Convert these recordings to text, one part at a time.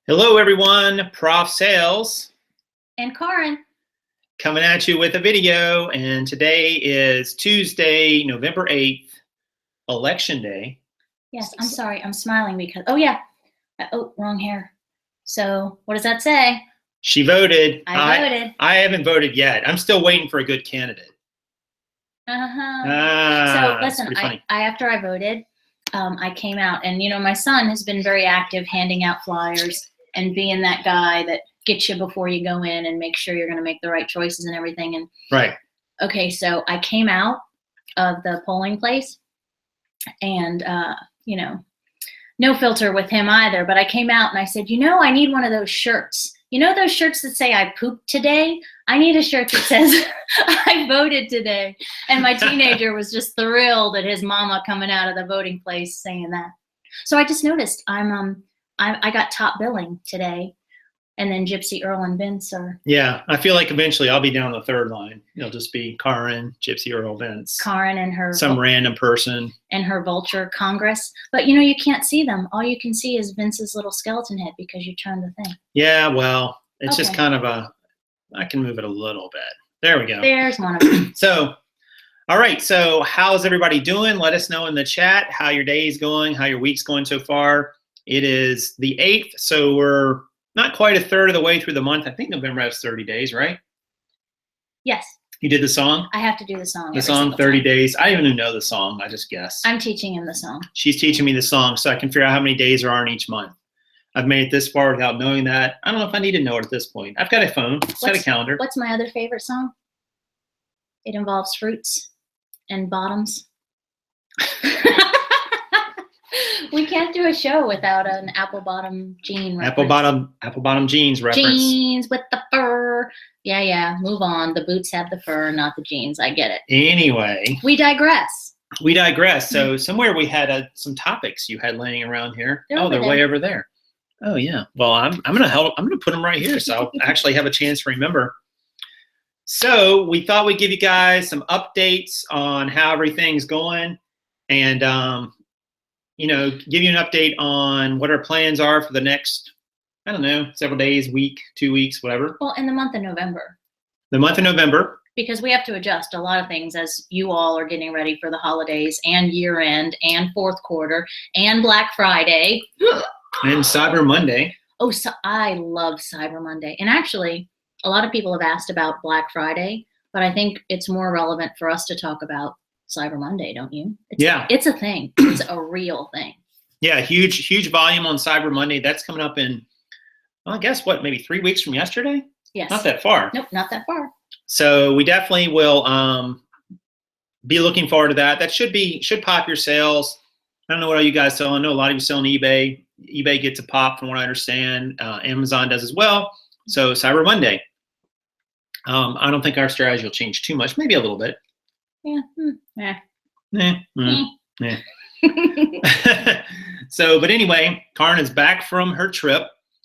Hello everyone, Prof Sales and Karin coming at you with a video, and today is Tuesday, November 8th, Election Day. Yes, I'm sorry, I'm smiling because, wrong hair. So what does that say? She voted. I voted. I haven't voted yet. I'm still waiting for a good candidate. So listen, after I voted, I came out, and my son has been very active handing out flyers and being that guy that gets you before you go in and make sure you're going to make the right choices and everything. And right. Okay, so I came out of the polling place, and no filter with him either, but I came out and I said, I need one of those shirts. Those shirts that say I pooped today? I need a shirt that says I voted today. And my teenager was just thrilled at his mama coming out of the voting place saying that. So I just noticed I got top billing today, and then Gypsy, Earl, and Vince are. Yeah, I feel like eventually I'll be down the third line. It'll just be Karin, Gypsy, Earl, Vince. Karin and her. Some random person. And her vulture Congress. But you can't see them. All you can see is Vince's little skeleton head because you turned the thing. Yeah, well, it's just kind of I can move it a little bit. There we go. There's one of them. So, all right. So how's everybody doing? Let us know in the chat how your day is going, how your week's going so far. It is the 8th, so we're not quite a third of the way through the month. I think November has 30 days, right? Yes. You did the song? I have to do the song. The song, 30 days. I don't even know the song. I just guess. I'm teaching him the song. She's teaching me the song so I can figure out how many days there are in each month. I've made it this far without knowing that. I don't know if I need to know it at this point. I've got a phone. It's got a calendar. What's my other favorite song? It involves fruits and bottoms. We can't do a show without an apple bottom jean reference. Apple bottom jeans reference. Jeans with the fur. Yeah. Move on. The boots have the fur, not the jeans. I get it. Anyway. We digress. So somewhere we had some topics you had laying around here. They're way over there. Oh yeah. Well, I'm gonna put them right here, so I'll actually have a chance to remember. So we thought we'd give you guys some updates on how everything's going, and give you an update on what our plans are for the next, I don't know, several days, week, 2 weeks, whatever. Well, in the month of November. The month of November. Because we have to adjust a lot of things as you all are getting ready for the holidays and year end and fourth quarter and Black Friday. And Cyber Monday. Oh, so I love Cyber Monday. And actually, a lot of people have asked about Black Friday, but I think it's more relevant for us to talk about Cyber Monday, don't you? It's a thing. It's a real thing. Yeah, huge volume on Cyber Monday. That's coming up in, well, I guess maybe 3 weeks from yesterday? Yes. Not that far. Nope, not that far. So we definitely will be looking forward to that. That should pop your sales. I don't know what all you guys sell. I know a lot of you sell on eBay. eBay gets a pop from what I understand. Amazon does as well. So Cyber Monday. I don't think our strategy will change too much. Maybe a little bit. Yeah. So, but anyway, Karin is back from her trip.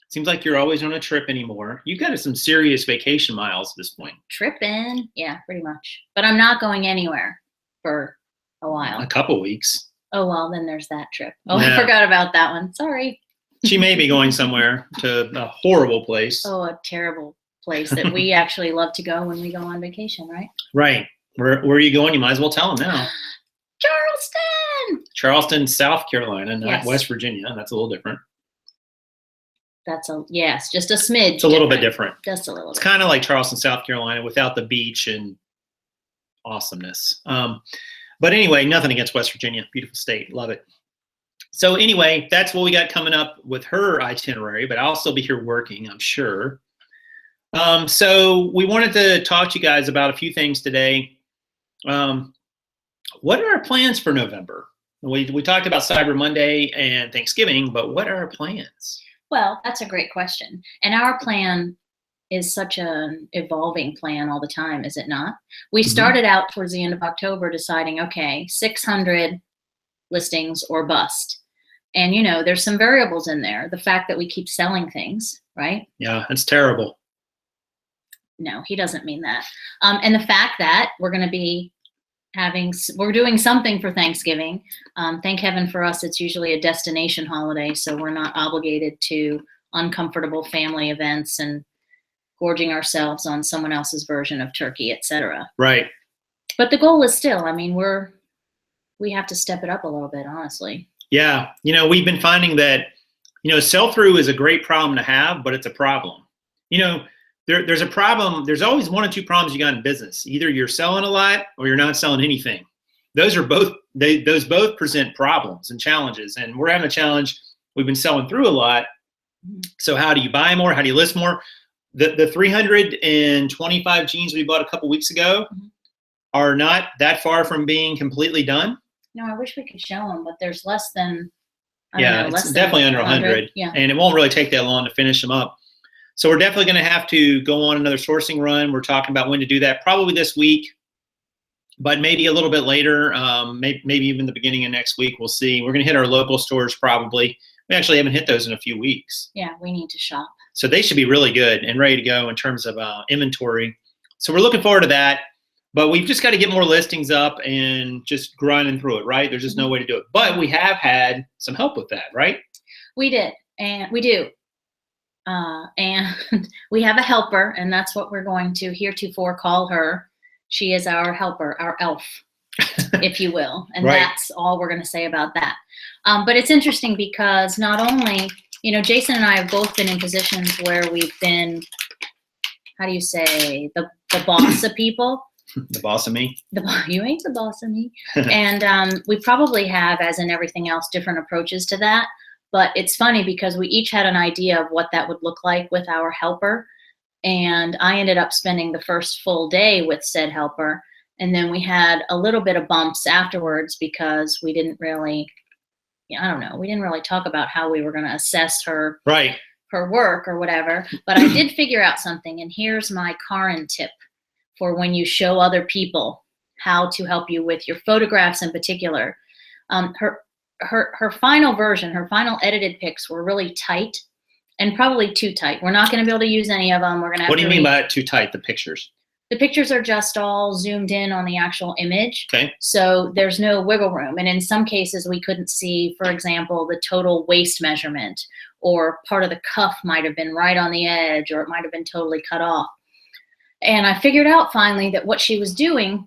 Seems like you're always on a trip anymore. You got some serious vacation miles at this point. Tripping, yeah, pretty much. But I'm not going anywhere for a while. A couple weeks. Oh, well, then there's that trip. Oh, yeah. I forgot about that one. Sorry. She may be going somewhere to a horrible place. Oh, a terrible place that we actually love to go when we go on vacation, right? Right. Where are you going? You might as well tell them now. Charleston, South Carolina, not West Virginia. That's a little different. Just a smidge. It's a little bit different. Just a little bit. It's kind of like Charleston, South Carolina without the beach and awesomeness. But anyway, nothing against West Virginia. Beautiful state. Love it. So anyway, that's what we got coming up with her itinerary, but I'll still be here working, I'm sure. So we wanted to talk to you guys about a few things today. What are our plans for November? We talked about Cyber Monday and Thanksgiving, but what are our plans? Well, that's a great question. And our plan is such an evolving plan all the time, is it not? We started out towards the end of October deciding, okay, 600 listings or bust. And, there's some variables in there. The fact that we keep selling things, right? Yeah, that's terrible. No, he doesn't mean that. And the fact that we're going to be we're doing something for Thanksgiving. Thank heaven for us, it's usually a destination holiday, so we're not obligated to uncomfortable family events and gorging ourselves on someone else's version of turkey, etc. Right. But the goal is still, I mean, we have to step it up a little bit, honestly. Yeah. We've been finding that, sell-through is a great problem to have, but it's a problem. There's a problem. There's always one or two problems you got in business. Either you're selling a lot or you're not selling anything. Those both present problems and challenges. And we're having a challenge. We've been selling through a lot. So how do you buy more? How do you list more? The 325 jeans we bought a couple weeks ago are not that far from being completely done. No, I wish we could show them, but there's less than, it's definitely under 100. Yeah. And it won't really take that long to finish them up. So we're definitely going to have to go on another sourcing run. We're talking about when to do that, probably this week, but maybe a little bit later, maybe even the beginning of next week. We'll see. We're going to hit our local stores probably. We actually haven't hit those in a few weeks. Yeah, we need to shop. So they should be really good and ready to go in terms of inventory. So we're looking forward to that. But we've just got to get more listings up and just grinding through it, right? There's just no way to do it. But we have had some help with that, right? We did, and we do. And we have a helper, and that's what we're going to heretofore call her. She is our helper, our elf, if you will. And Right. That's all we're going to say about that. But it's interesting because not only, Jason and I have both been in positions where we've been, how do you say, the boss of people. The boss of me. You ain't the boss of me. And we probably have, as in everything else, different approaches to that. But it's funny because we each had an idea of what that would look like with our helper. And I ended up spending the first full day with said helper. And then we had a little bit of bumps afterwards because we didn't really, we didn't really talk about how we were going to assess her, right, her work or whatever. But I did figure out something. And here's my Karen tip for when you show other people how to help you with your photographs in particular. Her final version, her final edited pics were really tight and probably too tight. We're not going to be able to use any of them. We're going to have What do you mean by too tight, the pictures? The pictures are just all zoomed in on the actual image. Okay. So there's no wiggle room. And in some cases, we couldn't see, for example, the total waist measurement, or part of the cuff might have been right on the edge, or it might have been totally cut off. And I figured out finally that what she was doing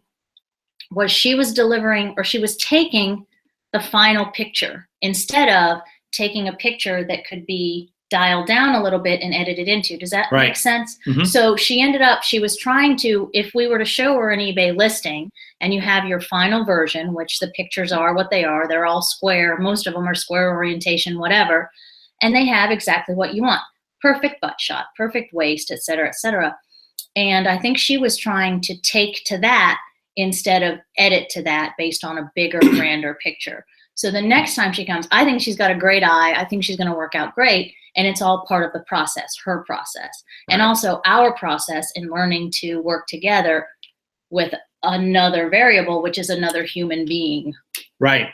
was she was delivering, or she was taking the final picture instead of taking a picture that could be dialed down a little bit and edited into. Does that make sense? Mm-hmm. So she was trying to, if we were to show her an eBay listing and you have your final version, which the pictures are what they are, they're all square, most of them are square orientation, whatever, and they have exactly what you want. Perfect butt shot, perfect waist, et cetera, et cetera. And I think she was trying to take to that instead of edit to that based on a bigger, grander picture. So the next time she comes, I think she's got a great eye. I think she's going to work out great. And it's all part of the process, her process. And also our process in learning to work together with another variable, which is another human being. Right.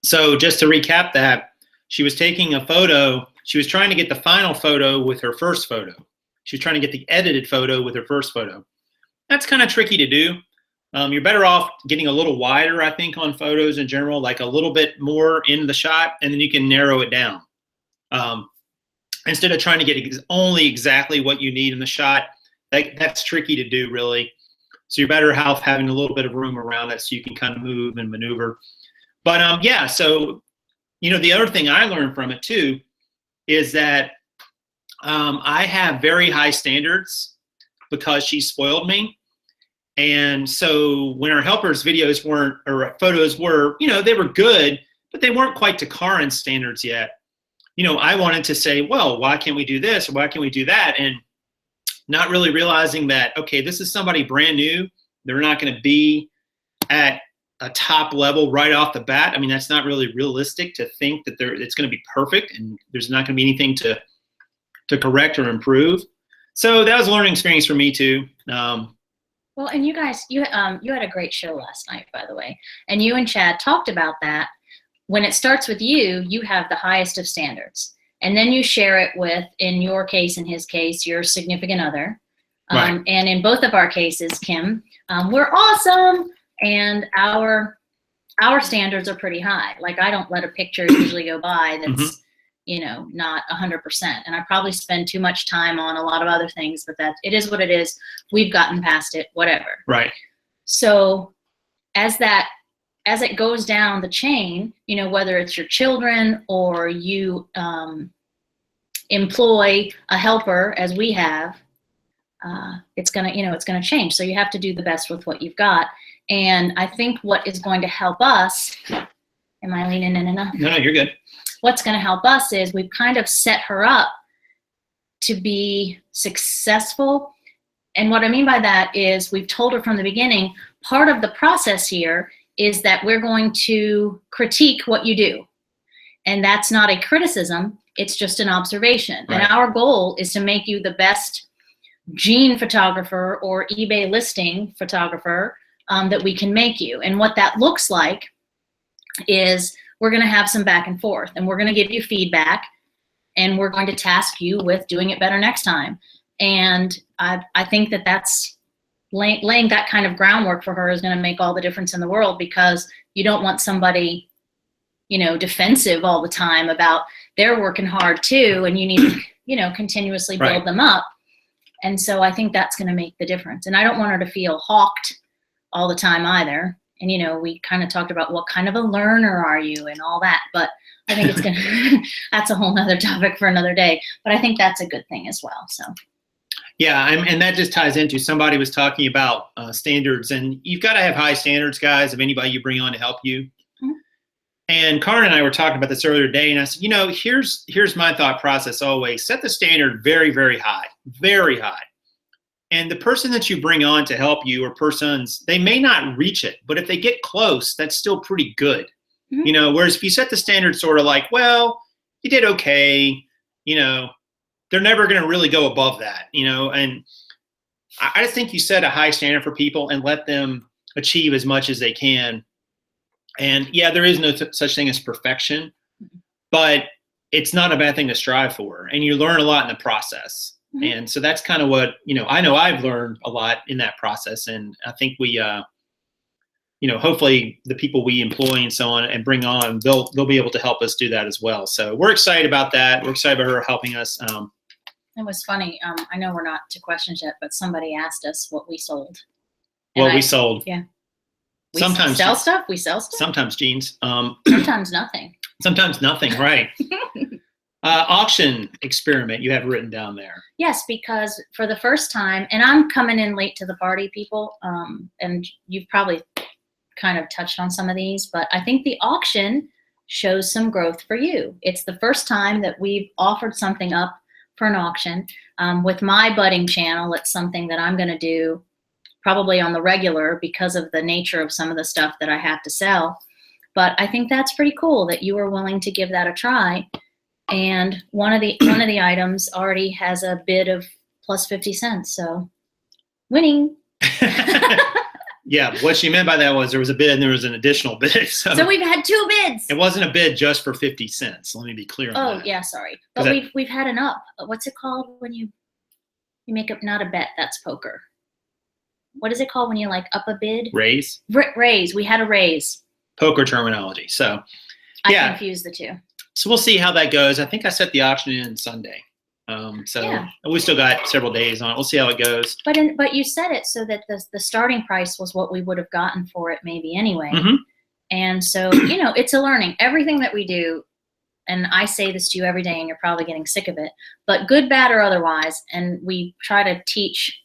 So just to recap that, she was taking a photo. She was trying to get the final photo with her first photo. She was trying to get the edited photo with her first photo. That's kind of tricky to do. You're better off getting a little wider, I think, on photos in general, like a little bit more in the shot, and then you can narrow it down. Instead of trying to get only exactly what you need in the shot, that's tricky to do, really. So you're better off having a little bit of room around it so you can kind of move and maneuver. But yeah, so, the other thing I learned from it too is that I have very high standards because she spoiled me. And so when our helpers videos weren't, or photos were, they were good, but they weren't quite to Karen's standards yet. I wanted to say, well, why can't we do this? Or why can't we do that? And not really realizing that, okay, this is somebody brand new. They're not going to be at a top level right off the bat. I mean, that's not really realistic to think that it's going to be perfect and there's not going to be anything to correct or improve. So that was a learning experience for me too. Well, and you guys, you had a great show last night, by the way. And you and Chad talked about that. When it starts with you, you have the highest of standards. And then you share it with, in your case, in his case, your significant other. Right. And in both of our cases, Kim, we're awesome. And our standards are pretty high. Like, I don't let a picture usually go by that's, not 100%. And I probably spend too much time on a lot of other things, but it is what it is. We've gotten past it, whatever. Right. So as it goes down the chain, whether it's your children or you employ a helper, as we have, it's gonna change. So you have to do the best with what you've got. And I think what is going to help us, am I leaning in enough? No, you're good. What's going to help us is we've kind of set her up to be successful. And what I mean by that is we've told her from the beginning, part of the process here is that we're going to critique what you do. And that's not a criticism, it's just an observation. Right. And our goal is to make you the best Gene photographer or eBay listing photographer that we can make you. And what that looks like is we're going to have some back and forth, and we're going to give you feedback, and we're going to task you with doing it better next time. And I think that's laying that kind of groundwork for her is going to make all the difference in the world, because you don't want somebody, defensive all the time about they're working hard too, and you need to, continuously build them up. And so I think that's going to make the difference. And I don't want her to feel hawked all the time either. And, we kind of talked about what kind of a learner are you and all that. But I think it's going to, that's a whole nother topic for another day. But I think that's a good thing as well. So. Yeah, and that just ties into, somebody was talking about standards. And you've got to have high standards, guys, of anybody you bring on to help you. Mm-hmm. And Karen and I were talking about this earlier today. And I said, here's my thought process always. Set the standard very, very high. Very high. And the person that you bring on to help you, or persons, they may not reach it, but if they get close, that's still pretty good. Mm-hmm. Whereas if you set the standard sort of like, well, you did okay, they're never going to really go above that, and I just think you set a high standard for people and let them achieve as much as they can. And yeah, there is no such thing as perfection, but it's not a bad thing to strive for. And you learn a lot in the process. Mm-hmm. And so that's kind of what, I know I've learned a lot in that process. And I think we, hopefully the people we employ and so on and bring on, they'll be able to help us do that as well. So we're excited about that. We're excited about her helping us. It was funny. I know we're not to questions yet, but somebody asked us what we sold. We sold. Yeah. We sometimes sell stuff. We sell stuff. Sometimes jeans. Sometimes nothing. Sometimes nothing. Right. Auction experiment you have written down there. Yes, because for the first time, and I'm coming in late to the party, people, and you've probably kind of touched on some of these, but I think the auction shows some growth for you. It's the first time that we've offered something up for an auction. With my budding channel, it's something that I'm going to do probably on the regular because of the nature of some of the stuff that I have to sell. But I think that's pretty cool that you are willing to give that a try. And one of the items already has a bid of plus 50 cents. So winning. Yeah, what she meant by that was there was a bid and there was an additional bid. So we've had two bids. It wasn't a bid just for 50 cents. Let me be clear on that. Oh, yeah, sorry. But we've had an up. What's it called when you make up, not a bet, that's poker. What is it called when you like up a bid? Raise. Raise. We had a raise. Poker terminology. So I confuse the two. So we'll see how that goes. I think I set the auction in Sunday. We still got several days on it. We'll see how it goes. But you set it so that the starting price was what we would have gotten for it maybe anyway. Mm-hmm. And so, it's a learning. Everything that we do, and I say this to you every day and you're probably getting sick of it, but good, bad, or otherwise, and we try to teach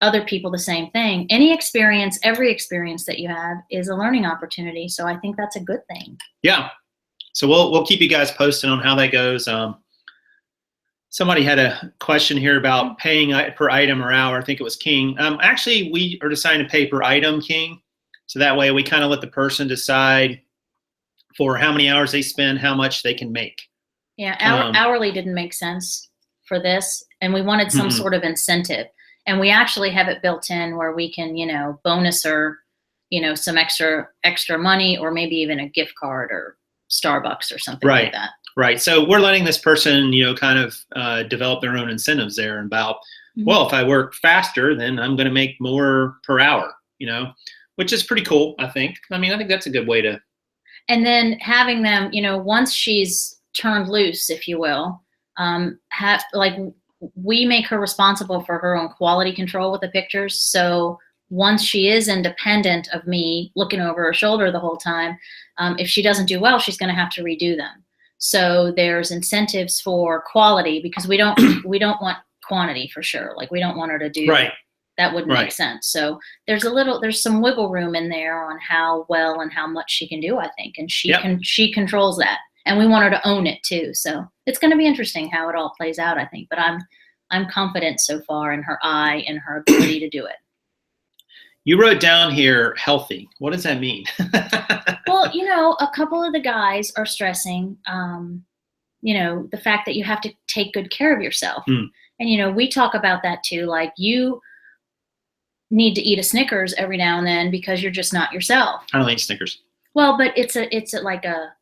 other people the same thing. Every experience that you have is a learning opportunity. So I think that's a good thing. Yeah. So we'll keep you guys posted on how that goes. Somebody had a question here about paying per item or hour. I think it was King. Actually, we are deciding to pay per item, King. So that way we kind of let the person decide for how many hours they spend, how much they can make. Yeah, hourly didn't make sense for this. And we wanted some sort of incentive. And we actually have it built in where we can, bonus her, some extra money, or maybe even a gift card or Starbucks or something like that. Right. So we're letting this person, kind of develop their own incentives there about, well, if I work faster, then I'm going to make more per hour, which is pretty cool, I think. I think that's a good way to. And then having them, once she's turned loose, if you will. We make her responsible for her own quality control with the pictures. So once she is independent of me looking over her shoulder the whole time, if she doesn't do well, she's going to have to redo them. So there's incentives for quality, because we don't want quantity for sure. Like, we don't want her to do that. Wouldn't make sense. So there's some wiggle room in there on how well and how much she can do, I think. And she controls that. And we want her to own it too. So it's going to be interesting how it all plays out, I think. But I'm confident so far in her eye and her ability to do it. You wrote down here healthy. What does that mean? Well, a couple of the guys are stressing, the fact that you have to take good care of yourself. And, we talk about that too. Like, you need to eat a Snickers every now and then because you're just not yourself. I don't eat Snickers. Well, but it's like a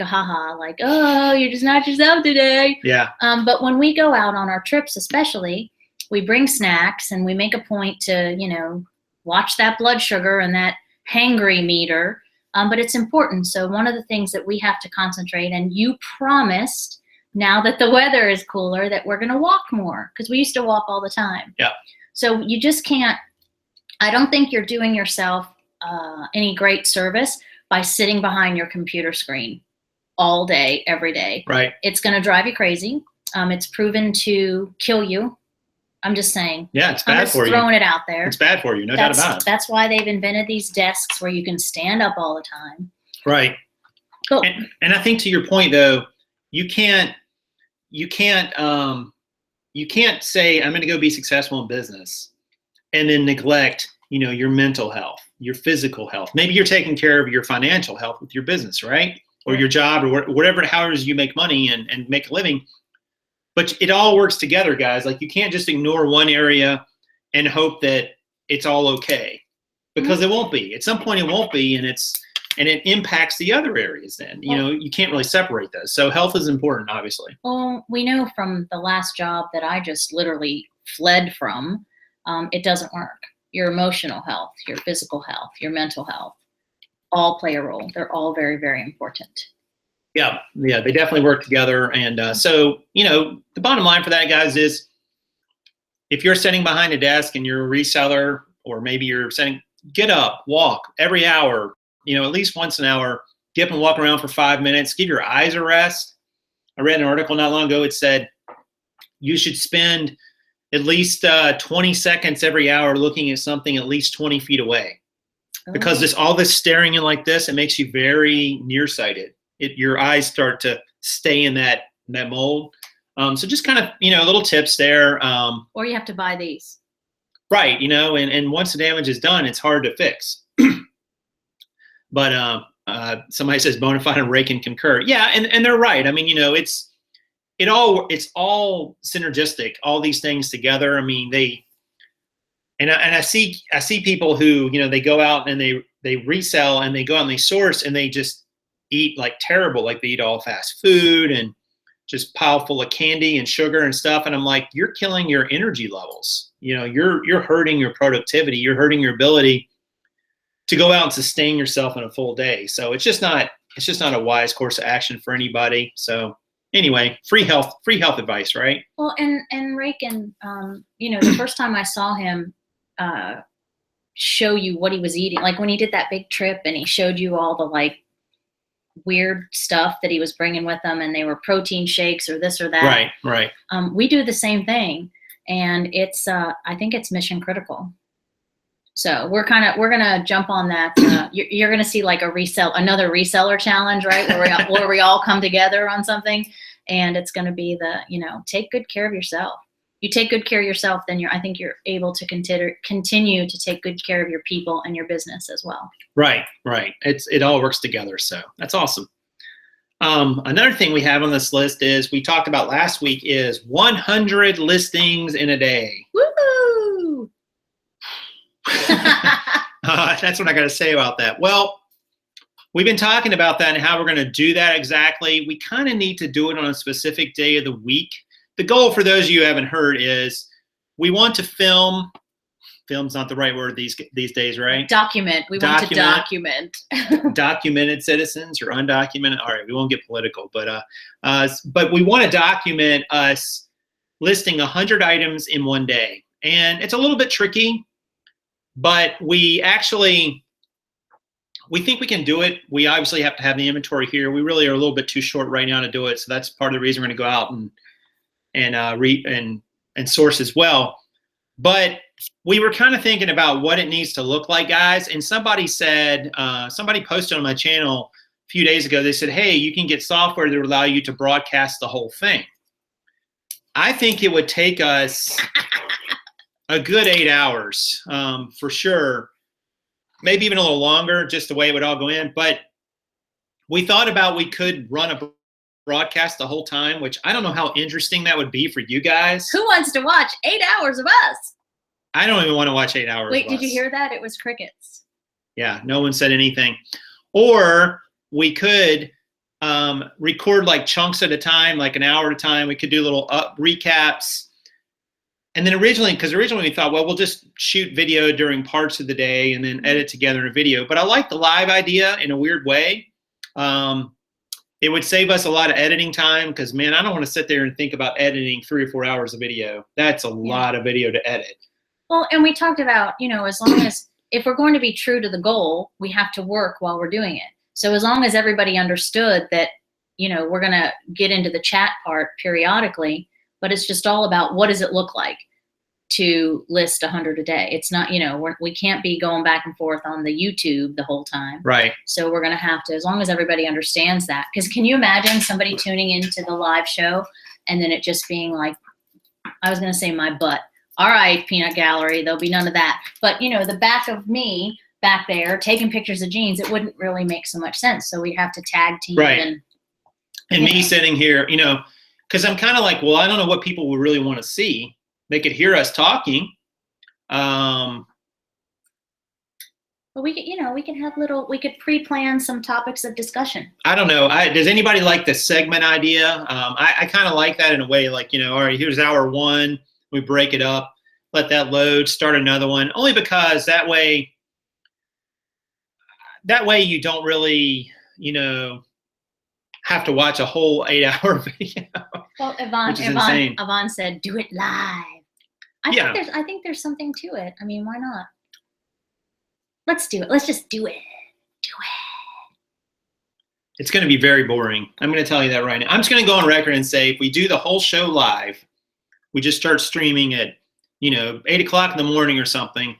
haha, like, oh, you're just not yourself today. Yeah. But when we go out on our trips, especially, we bring snacks and we make a point to, watch that blood sugar and that hangry meter. But it's important. So one of the things that we have to concentrate, and you promised, now that the weather is cooler, that we're going to walk more, because we used to walk all the time. Yeah. So you just can't, I don't think you're doing yourself any great service by sitting behind your computer screen all day, every day. Right. It's going to drive you crazy. It's proven to kill you. I'm just saying. Yeah, it's bad for you. Throwing it out there. It's bad for you, no doubt about it. That's why they've invented these desks where you can stand up all the time. Right. Cool. And I think, to your point though, you can't say, I'm going to go be successful in business, and then neglect, your mental health, your physical health. Maybe you're taking care of your financial health with your business, right? Or your job, or whatever, however you make money and make a living. But it all works together, guys. Like, you can't just ignore one area and hope that it's all okay, because it won't be. At some point it won't be, and it impacts the other areas then. You can't really separate those. So health is important, obviously. Well, we know from the last job that I just literally fled from, it doesn't work. Your emotional health, your physical health, your mental health, all play a role. They're all very, very important. Yeah, they definitely work together. And so, the bottom line for that, guys, is if you're sitting behind a desk and you're a reseller, or maybe you're saying, get up, walk every hour, at least once an hour, get up and walk around for 5 minutes, give your eyes a rest. I read an article not long ago. It said you should spend at least 20 seconds every hour looking at something at least 20 feet away. Because all this staring in like this, it makes you very nearsighted. Your eyes start to stay in that mold. So just kind of, little tips there. Or you have to buy these. Right. And once the damage is done, it's hard to fix. But somebody says bona fide and Ray can concur. Yeah. And they're right. I mean, it's all synergistic, all these things together. I mean, I see people who, they go out and they resell, and they go out and they source, and they just eat like terrible, like they eat all fast food and just pile full of candy and sugar and stuff. And I'm like, you're killing your energy levels. You're hurting your productivity. You're hurting your ability to go out and sustain yourself in a full day. So it's just not a wise course of action for anybody. So anyway, free health advice, right? Well, and Ray can, the first time I saw him show you what he was eating, like when he did that big trip and he showed you all the like weird stuff that he was bringing with him, and they were protein shakes or this or that. Right. We do the same thing, and it's I think it's mission critical. So we're gonna jump on that. You're gonna see like another reseller challenge, right? Where we all come together on something, and it's gonna be take good care of yourself. You take good care of yourself, then I think you're able to continue to take good care of your people and your business as well. Right. It all works together. So that's awesome. Another thing we have on this list is, we talked about last week, is 100 listings in a day. Woo! That's what I got to say about that. Well, we've been talking about that and how we're going to do that exactly. We kind of need to do it on a specific day of the week. The goal, for those of you who haven't heard, is we want to film film's not the right word these days, right? Document. We want to document. Documented citizens or undocumented. All right, we won't get political, but we want to document us listing 100 items in one day. And it's a little bit tricky, but we think we can do it. We obviously have to have the inventory here. We really are a little bit too short right now to do it. So that's part of the reason we're going to go out and source as well. But we were kind of thinking about what it needs to look like, guys. And somebody said, somebody posted on my channel a few days ago, they said, hey, you can get software that will allow you to broadcast the whole thing. I think it would take us a good 8 hours for sure. Maybe even a little longer, just the way it would all go in. But we thought about we could run a broadcast the whole time, which I don't know how interesting that would be for you guys. Who wants to watch 8 hours of us? I don't even want to watch 8 hours. Wait, did you hear that? It was crickets. Yeah, no one said anything. Or we could record like chunks at a time, like an hour at a time. We could do little recaps. And then originally we thought, well, we'll just shoot video during parts of the day and then edit together in a video. But I like the live idea in a weird way. It would save us a lot of editing time because, man, I don't want to sit there and think about editing 3 or 4 hours of video. That's a lot of video to edit. Well, and we talked about, as long as, if we're going to be true to the goal, we have to work while we're doing it. So as long as everybody understood that, we're going to get into the chat part periodically, but it's just all about what does it look like to list 100 a day. It's not, we can't be going back and forth on the YouTube the whole time. Right. So we're going to have to, as long as everybody understands that, because can you imagine somebody tuning into the live show and then it just being like, I was going to say my butt. All right, peanut gallery, there'll be none of that. But, the back of me back there taking pictures of jeans, it wouldn't really make so much sense. So we have to tag team. Right. And me sitting here, because I'm kind of like, well, I don't know what people would really want to see. They could hear us talking. But we could, we could pre-plan some topics of discussion. I don't know. Does anybody like the segment idea? I kind of like that in a way, like, all right, here's hour 1. We break it up, let that load, start another one, only because that way you don't really, have to watch a whole 8-hour video. Well, Yvonne said, do it live. I think there's something to it. I mean, why not? Let's do it. Let's just do it. Do it. It's going to be very boring. I'm going to tell you that right now. I'm just going to go on record and say, if we do the whole show live, we just start streaming at, 8 o'clock in the morning or something.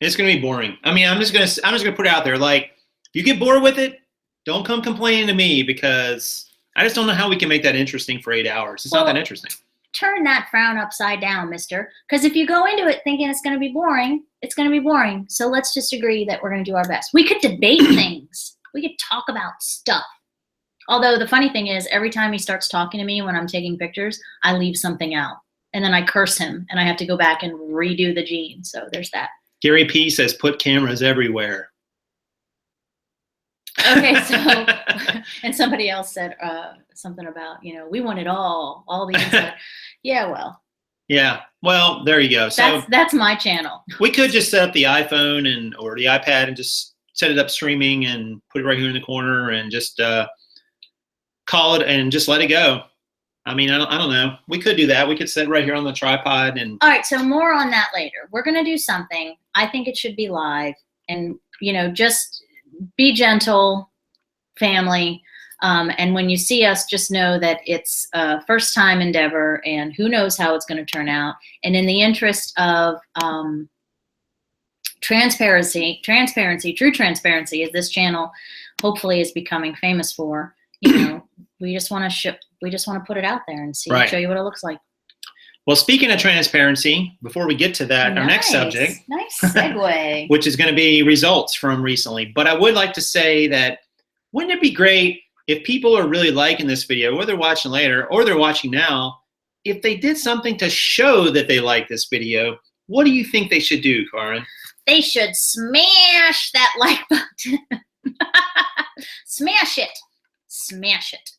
It's going to be boring. I mean, I'm just going to put it out there. Like, if you get bored with it, don't come complaining to me because I just don't know how we can make that interesting for 8 hours. It's not that interesting. Turn that frown upside down, mister. Because if you go into it thinking it's going to be boring, it's going to be boring. So let's just agree that we're going to do our best. We could debate things. We could talk about stuff. Although the funny thing is, every time he starts talking to me when I'm taking pictures, I leave something out. And then I curse him, and I have to go back and redo the gene. So there's that. Gary P. says, put cameras everywhere. Okay, so, and somebody else said something about, we want it all these. Yeah, well. Yeah, well, there you go. So that's my channel. We could just set up the iPhone or the iPad and just set it up streaming and put it right here in the corner and just call it and just let it go. I mean, I don't know. We could do that. We could sit right here on the tripod and. All right, so more on that later. We're going to do something. I think it should be live and, just be gentle, family. And when you see us, just know that it's a first-time endeavor, and who knows how it's going to turn out. And in the interest of transparency, true transparency, as this channel hopefully is becoming famous for, we just want to put it out there and show you what it looks like. Well, speaking of transparency, before we get to that, our next subject. Nice segue. Which is going to be results from recently. But I would like to say that wouldn't it be great if people are really liking this video, whether they're watching later or they're watching now, if they did something to show that they like this video, what do you think they should do, Karin? They should smash that like button. Smash it. Smash it.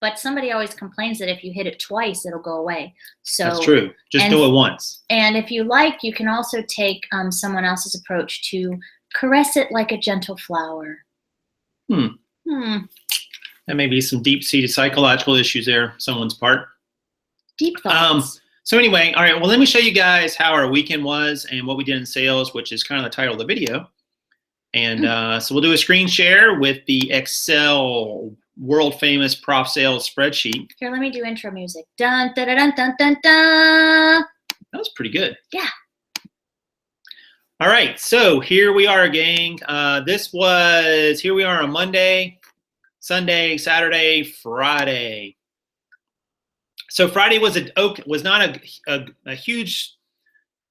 But somebody always complains that if you hit it twice, it'll go away. So that's true. Just do it once. And if you like, you can also take someone else's approach to caress it like a gentle flower. That may be some deep-seated psychological issues there, someone's part. Deep thoughts. So anyway, all right, well, let me show you guys how our weekend was and what we did in sales, which is kind of the title of the video. And so we'll do a screen share with the Excel world-famous Prof Sales spreadsheet. Here, let me do intro music. Dun, dun, dun, dun, dun, dun. That was pretty good. Yeah. All right, so here we are, gang. Here we are on Monday, Sunday, Saturday, Friday. So Friday was not a huge.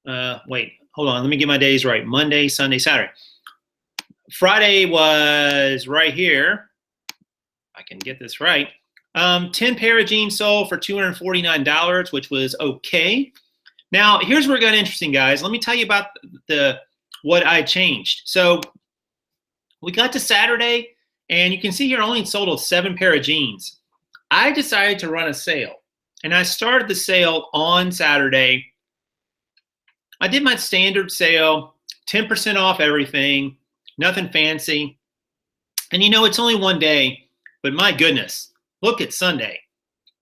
Wait, hold on. Let me get my days right. Monday, Sunday, Saturday. Friday was right here. I can get this right. 10 pair of jeans sold for $249, which was okay. Now, here's where it got interesting, guys. Let me tell you about what I changed. So we got to Saturday, and you can see here I only sold 7 pair of jeans. I decided to run a sale, and I started the sale on Saturday. I did my standard sale, 10% off everything, nothing fancy. And it's only one day, but my goodness, look at Sunday.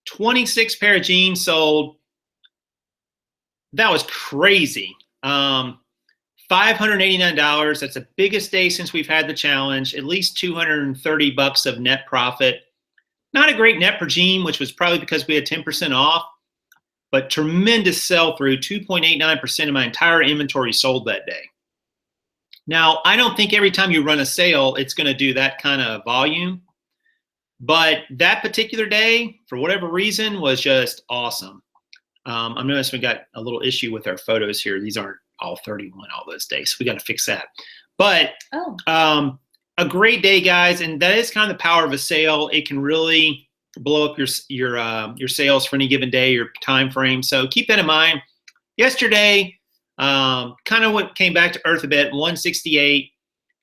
26 pair of jeans sold. That was crazy. $589. That's the biggest day since we've had the challenge. At least $230 of net profit. Not a great net per jean, which was probably because we had 10% off, but tremendous sell-through. 2.89% of my entire inventory sold that day. Now, I don't think every time you run a sale, it's going to do that kind of volume. But that particular day, for whatever reason, was just awesome. I'm noticing we got a little issue with our photos here. These aren't all 31 all those days. So we got to fix that. But a great day, guys. And that is kind of the power of a sale. It can really blow up your sales for any given day, your time frame. So keep that in mind. Yesterday, kind of what came back to earth a bit, 168.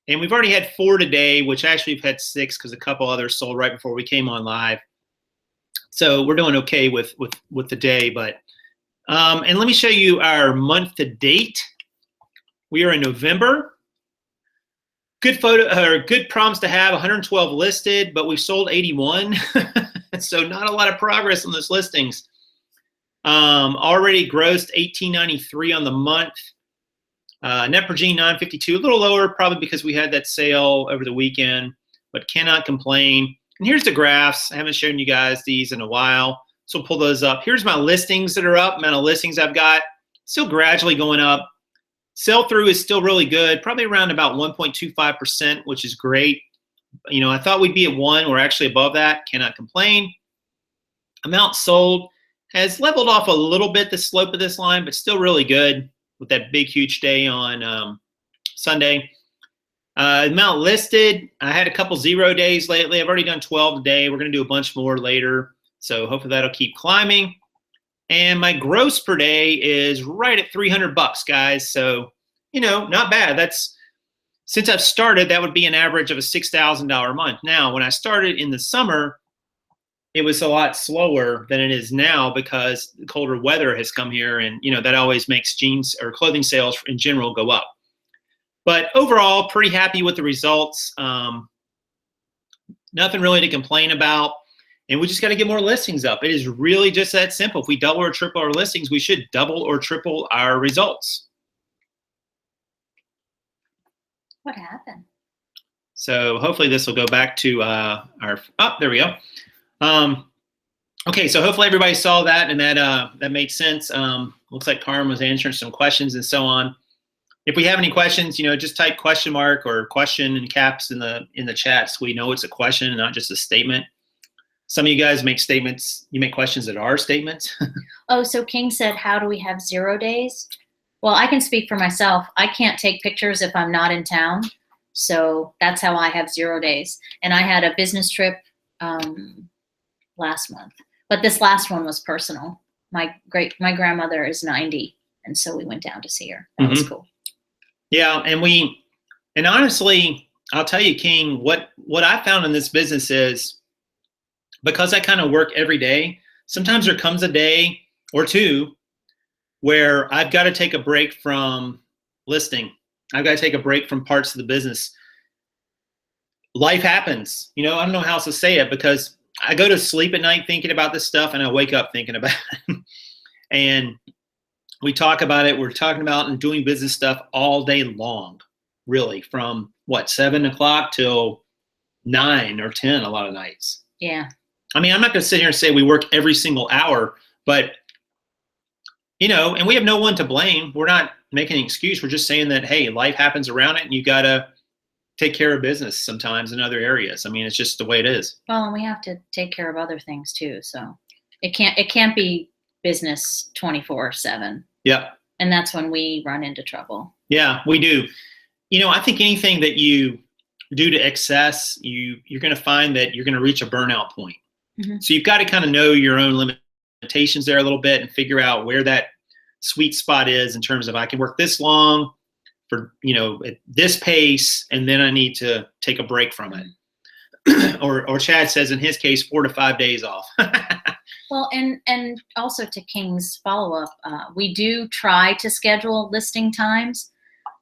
And we've already had 4 today, which actually we've had 6 because a couple others sold right before we came on live. So we're doing okay with the day. But and let me show you our month to date. We are in November. Good problems to have. 112 listed, but we've sold 81. So not a lot of progress on those listings. Already grossed $1,893 on the month. Net per jean $952, a little lower, probably because we had that sale over the weekend, but cannot complain. And here's the graphs. I haven't shown you guys these in a while, so we'll pull those up. Here's my listings that are up, amount of listings I've got. Still gradually going up. Sell-through is still really good, probably around about 1.25%, which is great. I thought we'd be at 1. We're actually above that. Cannot complain. Amount sold has leveled off a little bit, the slope of this line, but still really good with that big, huge day on Sunday. Amount listed, I had a couple 0 days lately. I've already done 12 today. We're going to do a bunch more later. So hopefully that'll keep climbing. And my gross per day is right at $300, guys. So, not bad. Since I've started, that would be an average of a $6,000 month. Now, when I started in the summer, it was a lot slower than it is now because the colder weather has come here, and that always makes jeans or clothing sales in general go up. But overall, pretty happy with the results. Nothing really to complain about, and we just got to get more listings up. It is really just that simple. If we double or triple our listings, we should double or triple our results. What happened? So hopefully this will go back to there we go. Okay, so hopefully everybody saw that and that made sense. Looks like Carmen was answering some questions and so on. If we have any questions, just type question mark or question in caps in the chat so we know it's a question and not just a statement. Some of you guys make statements. You make questions that are statements. Oh, so King said, how do we have 0 days? Well, I can speak for myself. I can't take pictures if I'm not in town. So that's how I have 0 days. And I had a business trip last month, but this last one was personal. My grandmother is 90, and so we went down to see her. That was cool. Yeah, and honestly, I'll tell you, King, what I found in this business is because I kind of work every day, sometimes there comes a day or two where I've got to take a break from listing. I've got to take a break from parts of the business. Life happens. I don't know how else to say it, because I go to sleep at night thinking about this stuff and I wake up thinking about it. And we talk about it. We're talking about and doing business stuff all day long, really, from 7 o'clock till 9 or 10 a lot of nights. Yeah. I mean, I'm not going to sit here and say we work every single hour, but and we have no one to blame. We're not making an excuse. We're just saying that, hey, life happens around it, and you got to take care of business sometimes in other areas. I mean, it's just the way it is. Well, and we have to take care of other things too. So it can't be business 24/7. Yeah. And that's when we run into trouble. Yeah, we do. I think anything that you do to excess, you're going to find that you're going to reach a burnout point. Mm-hmm. So you've got to kind of know your own limitations there a little bit and figure out where that sweet spot is in terms of, I can work this long for, at this pace, and then I need to take a break from it. or Chad says in his case, 4 to 5 days off. Well, and also to King's follow-up, we do try to schedule listing times,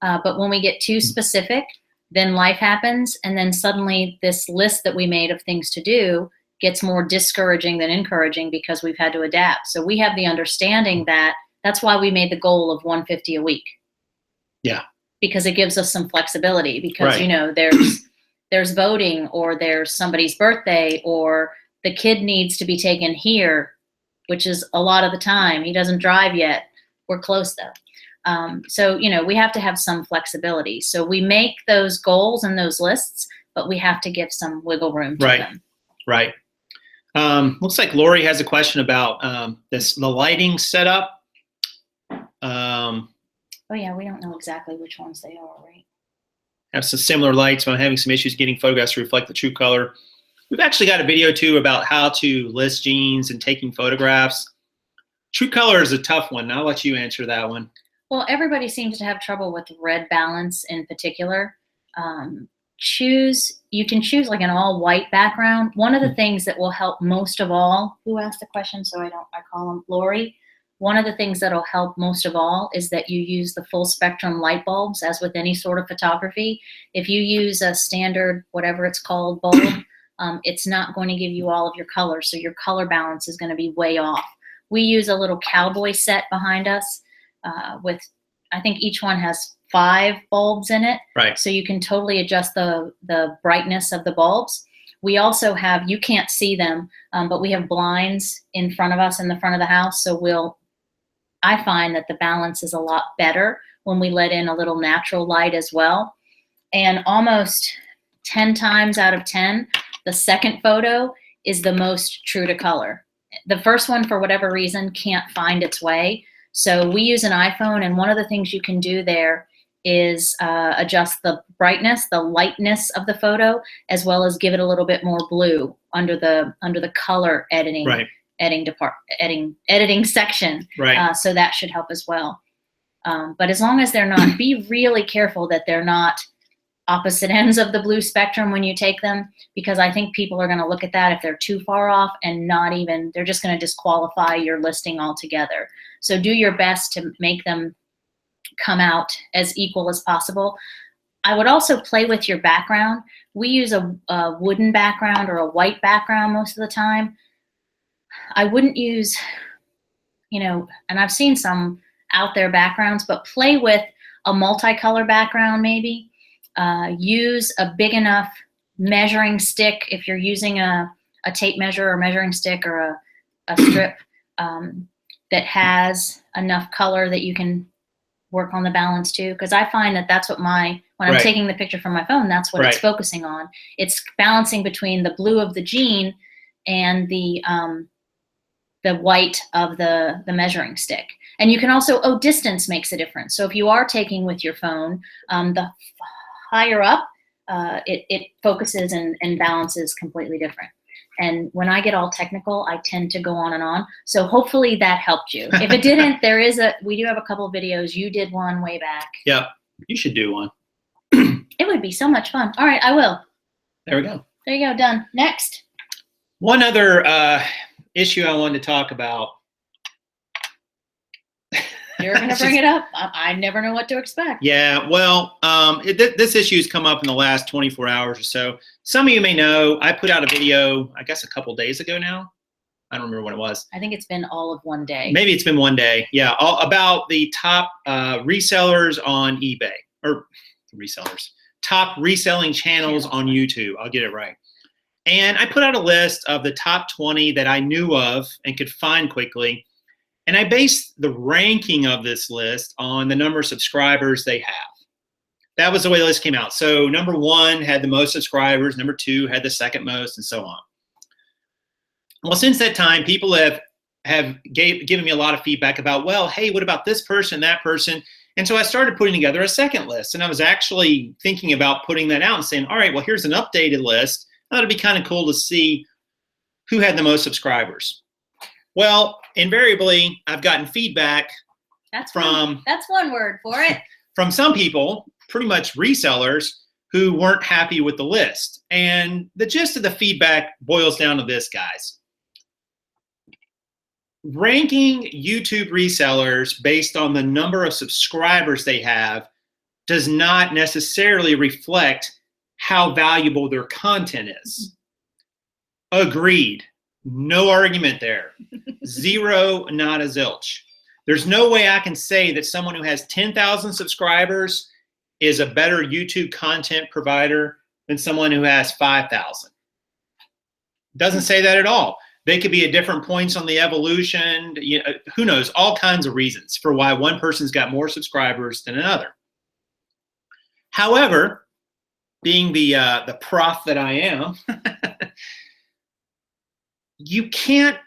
but when we get too specific, then life happens, and then suddenly this list that we made of things to do gets more discouraging than encouraging because we've had to adapt. So we have the understanding that that's why we made the goal of 150 a week. Yeah. Because it gives us some flexibility, because, right. there's voting, or there's somebody's birthday, or the kid needs to be taken here, which is a lot of the time. He doesn't drive yet. We're close though. So, we have to have some flexibility. So we make those goals and those lists, but we have to give some wiggle room to them. Right. Looks like Lori has a question about the lighting setup. Oh yeah, we don't know exactly which ones they are, right? Have some similar lights, but I'm having some issues getting photographs to reflect the true color. We've actually got a video too about how to list jeans and taking photographs. True color is a tough one. I'll let you answer that one. Well, everybody seems to have trouble with red balance in particular. You can choose like an all white background. One of the things that will help most of all, who asked the question? So I call him Lori. One of the things that'll help most of all is that you use the full spectrum light bulbs, as with any sort of photography. If you use a standard, whatever it's called, bulb, it's not going to give you all of your color. So your color balance is going to be way off. We use a little cowboy set behind us with, I think each one has 5 bulbs in it. Right. So you can totally adjust the brightness of the bulbs. We also have, you can't see them, but we have blinds in front of us in the front of the house. So I find that the balance is a lot better when we let in a little natural light as well. And almost 10 times out of 10, the second photo is the most true to color. The first one, for whatever reason, can't find its way. So we use an iPhone, and one of the things you can do there is adjust the brightness, the lightness of the photo, as well as give it a little bit more blue under the color editing. Right. Editing section. Right. So that should help as well. But as long as they're not, be really careful that they're not opposite ends of the blue spectrum when you take them, because I think people are going to look at that if they're too far off and they're just going to disqualify your listing altogether. So do your best to make them come out as equal as possible. I would also play with your background. We use a wooden background or a white background most of the time. I wouldn't use, and I've seen some out there backgrounds, but play with a multicolor background maybe. Use a big enough measuring stick if you're using a tape measure or measuring stick or a strip that has enough color that you can work on the balance too. Because I find that that's what when I'm taking the picture from my phone, that's what it's focusing on. It's balancing between the blue of the jean and the white of the measuring stick. And you can also, distance makes a difference. So if you are taking with your phone, the higher up, it focuses and balances completely different. And when I get all technical, I tend to go on and on. So hopefully that helped you. If it didn't, we do have a couple of videos. You did one way back. Yeah, you should do one. It would be so much fun. All right, I will. There we go. There you go, done. Next. One other issue I wanted to talk about. You're going to bring it up? I never know what to expect. Yeah, well, this issue has come up in the last 24 hours or so. Some of you may know I put out a video, I guess a couple days ago now. I don't remember when it was. I think it's been all of one day. Maybe it's been one day. Yeah, about the top resellers on eBay, or resellers, top reselling channels on YouTube. I'll get it right. And I put out a list of the top 20 that I knew of and could find quickly. And I based the ranking of this list on the number of subscribers they have. That was the way the list came out. So number 1 had the most subscribers, number 2 had the second most, and so on. Well, since that time, people have given me a lot of feedback about, well, hey, what about this person, that person? And so I started putting together a second list. And I was actually thinking about putting that out and saying, all right, well, here's an updated list. I thought it'd be kind of cool to see who had the most subscribers. Well, invariably, I've gotten feedback that's one word for it. From some people, pretty much resellers, who weren't happy with the list. And the gist of the feedback boils down to this, guys. Ranking YouTube resellers based on the number of subscribers they have does not necessarily reflect how valuable their content is. Agreed. No argument there. Zero, not a zilch. There's no way I can say that someone who has 10,000 subscribers is a better YouTube content provider than someone who has 5,000. Doesn't say that at all. They could be at different points on the evolution. You know, who knows? All kinds of reasons for why one person's got more subscribers than another. However, being the prof that I am, you cannot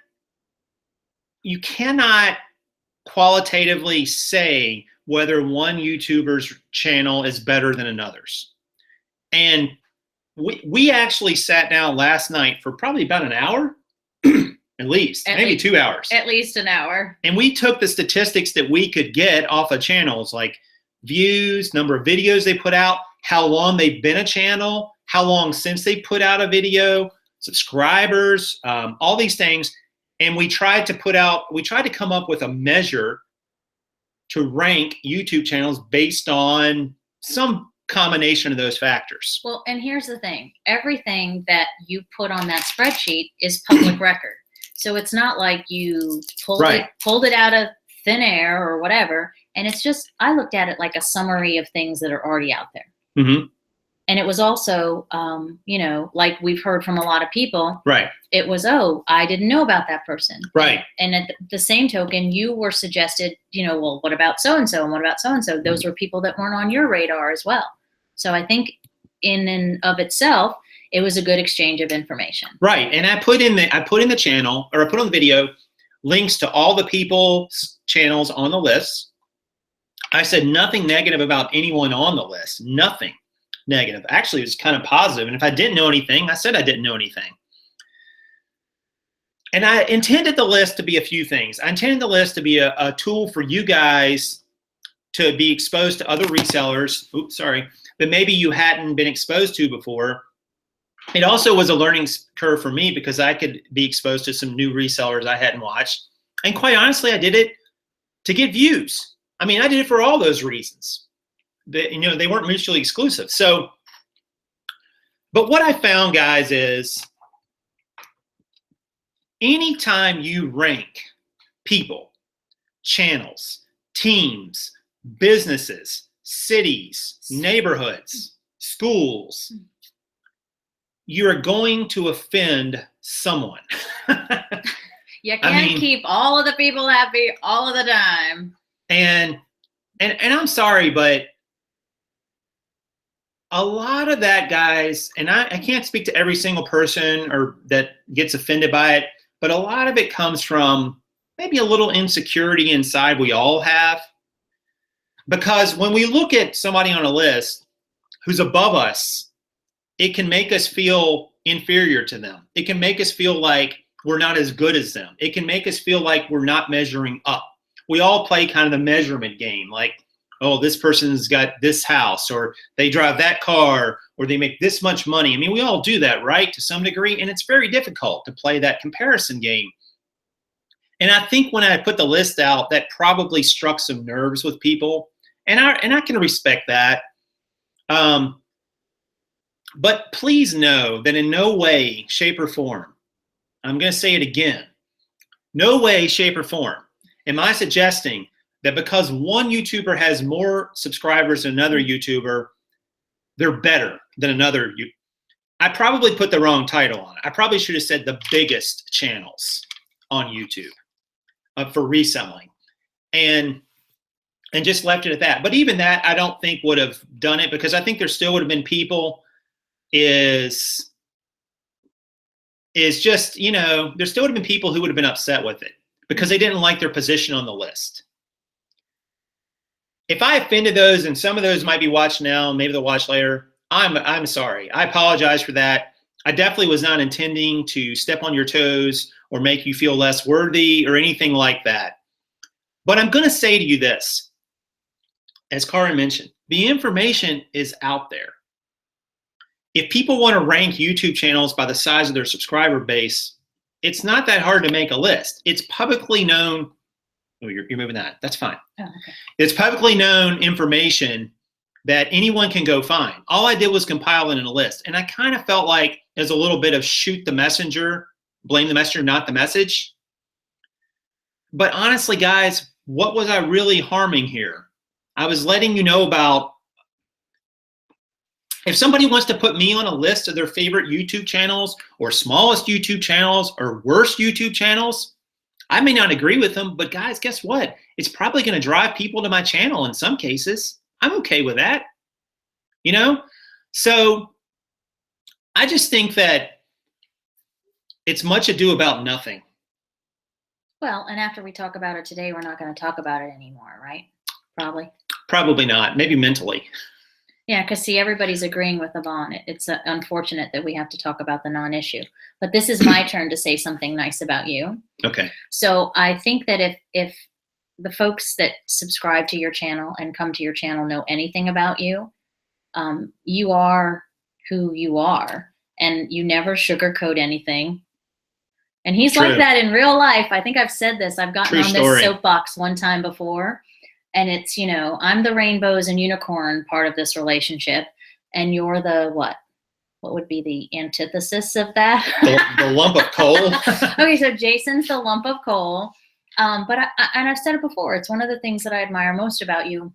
qualitatively say whether one YouTuber's channel is better than another's. And we actually sat down last night for probably about an hour, at least, maybe 2 hours. At least an hour. And we took the statistics that we could get off of channels, like views, number of videos they put out, how long they've been a channel, how long since they put out a video, subscribers, all these things. And we tried to come up with a measure to rank YouTube channels based on some combination of those factors. Well, and here's the thing. Everything that you put on that spreadsheet is public record. So it's not like you pulled it out of thin air or whatever. And it's just, I looked at it like a summary of things that are already out there. Mm-hmm. And it was also, like we've heard from a lot of people. Right. It was, oh, I didn't know about that person. Right. And at the same token, you were suggested, well, what about so-and-so and what about so-and-so? Those were people that weren't on your radar as well. So I think in and of itself, it was a good exchange of information. Right. And I put in the channel, or I put on the video, links to all the people's channels on the list. I said nothing negative about anyone on the list. Nothing negative. Actually, it was kind of positive. And if I didn't know anything, I said I didn't know anything. And I intended the list to be a few things. I intended the list to be a tool for you guys to be exposed to other resellers, that maybe you hadn't been exposed to before. It also was a learning curve for me because I could be exposed to some new resellers I hadn't watched. And quite honestly, I did it to get views. I mean, I did it for all those reasons. They weren't mutually exclusive. So, but what I found, guys, is anytime you rank people, channels, teams, businesses, cities, neighborhoods, schools, you are going to offend someone. You can't keep all of the people happy all of the time. And I'm sorry, but a lot of that, guys, and I can't speak to every single person or that gets offended by it, but a lot of it comes from maybe a little insecurity inside we all have. Because when we look at somebody on a list who's above us, it can make us feel inferior to them. It can make us feel like we're not as good as them. It can make us feel like we're not measuring up. We all play kind of the measurement game. Like, oh, this person's got this house, or they drive that car, or they make this much money. I mean, we all do that, right, to some degree, and it's very difficult to play that comparison game. And I think when I put the list out, that probably struck some nerves with people, and I can respect that. But please know that in no way, shape, or form, I'm going to say it again, no way, shape, or form am I suggesting that because one YouTuber has more subscribers than another YouTuber, they're better than another. I probably put the wrong title on it. I probably should have said the biggest channels on YouTube for reselling, and just left it at that. But even that, I don't think would have done it, because I think there still would have been people is just, you know, there still would have been people who would have been upset with it because they didn't like their position on the list. If I offended those, and some of those might be watched now, maybe they'll watch later, I'm sorry. I apologize for that. I definitely was not intending to step on your toes or make you feel less worthy or anything like that. But I'm going to say to you this, as Karin mentioned, the information is out there. If people want to rank YouTube channels by the size of their subscriber base, it's not that hard to make a list. It's publicly known. Oh, you're moving that. That's fine. Oh, okay. It's publicly known information that anyone can go find. All I did was compile it in a list. And I kind of felt like there's a little bit of shoot the messenger, blame the messenger, not the message. But honestly, guys, what was I really harming here? I was letting you know about, if somebody wants to put me on a list of their favorite YouTube channels or smallest YouTube channels or worst YouTube channels, I may not agree with them, but guys, guess what? It's probably going to drive people to my channel in some cases. I'm okay with that, you know? So I just think that it's much ado about nothing. Well, and after we talk about it today, we're not going to talk about it anymore, right? Probably. Probably not. Maybe mentally. Yeah, because see, everybody's agreeing with Yvonne. It's unfortunate that we have to talk about the non-issue. But this is my turn to say something nice about you. Okay. So I think that if the folks that subscribe to your channel and come to your channel know anything about you, you are who you are, and you never sugarcoat anything. And he's True. Like that in real life. I think I've said this. I've gotten True on story. This soapbox one time before. And it's, you know, I'm the rainbows and unicorn part of this relationship, and you're the what? What would be the antithesis of that? The lump of coal. Okay, so Jason's the lump of coal. But and I've said it before, it's one of the things that I admire most about you.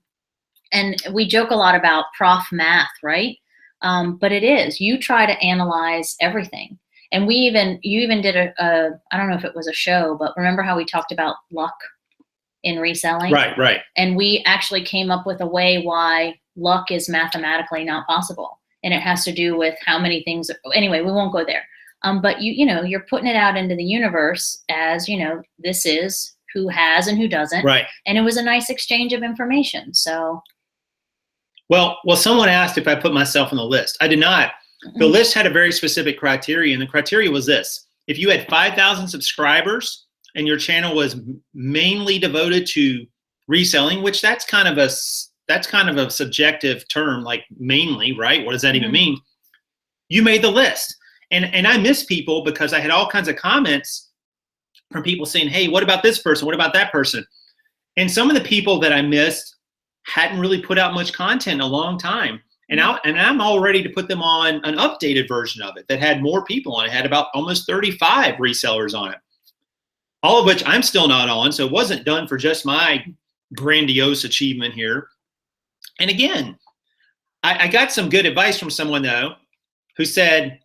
And we joke a lot about prof math, right? But it is. You try to analyze everything. And you even did I don't know if it was a show, but remember how we talked about luck in reselling? Right. And we actually came up with a way why luck is mathematically not possible. And it has to do with how many things, anyway, we won't go there. But you know, you're putting it out into the universe as, you know, this is who has and who doesn't. Right. And it was a nice exchange of information. So. Well, someone asked if I put myself on the list. I did not. Mm-hmm. The list had a very specific criteria, and the criteria was this: if you had 5,000 subscribers and your channel was mainly devoted to reselling, which that's kind of a subjective term, like mainly, right? What does that even mean? You made the list. And I miss people because I had all kinds of comments from people saying, hey, what about this person? What about that person? And some of the people that I missed hadn't really put out much content in a long time. And I'm all ready to put them on an updated version of it that had more people on it. It had about almost 35 resellers on it, all of which I'm still not on. So it wasn't done for just my grandiose achievement here. And again, I got some good advice from someone, though, who said,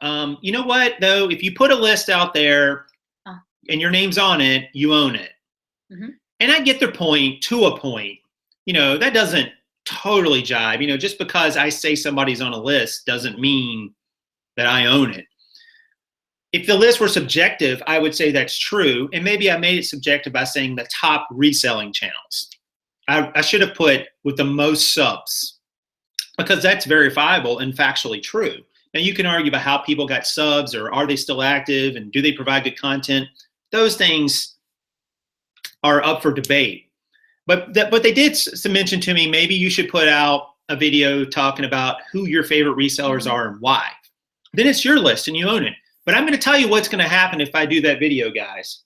you know what, though, if you put a list out there and your name's on it, you own it. Mm-hmm. And I get their point to a point. You know, that doesn't totally jive. You know, just because I say somebody's on a list doesn't mean that I own it. If the list were subjective, I would say that's true. And maybe I made it subjective by saying the top reselling channels. I should have put with the most subs, because that's verifiable and factually true. Now, you can argue about how people got subs, or are they still active, and do they provide good content? Those things are up for debate. But they did mention to me, maybe you should put out a video talking about who your favorite resellers are and why. Then it's your list and you own it. But I'm going to tell you what's going to happen if I do that video, guys.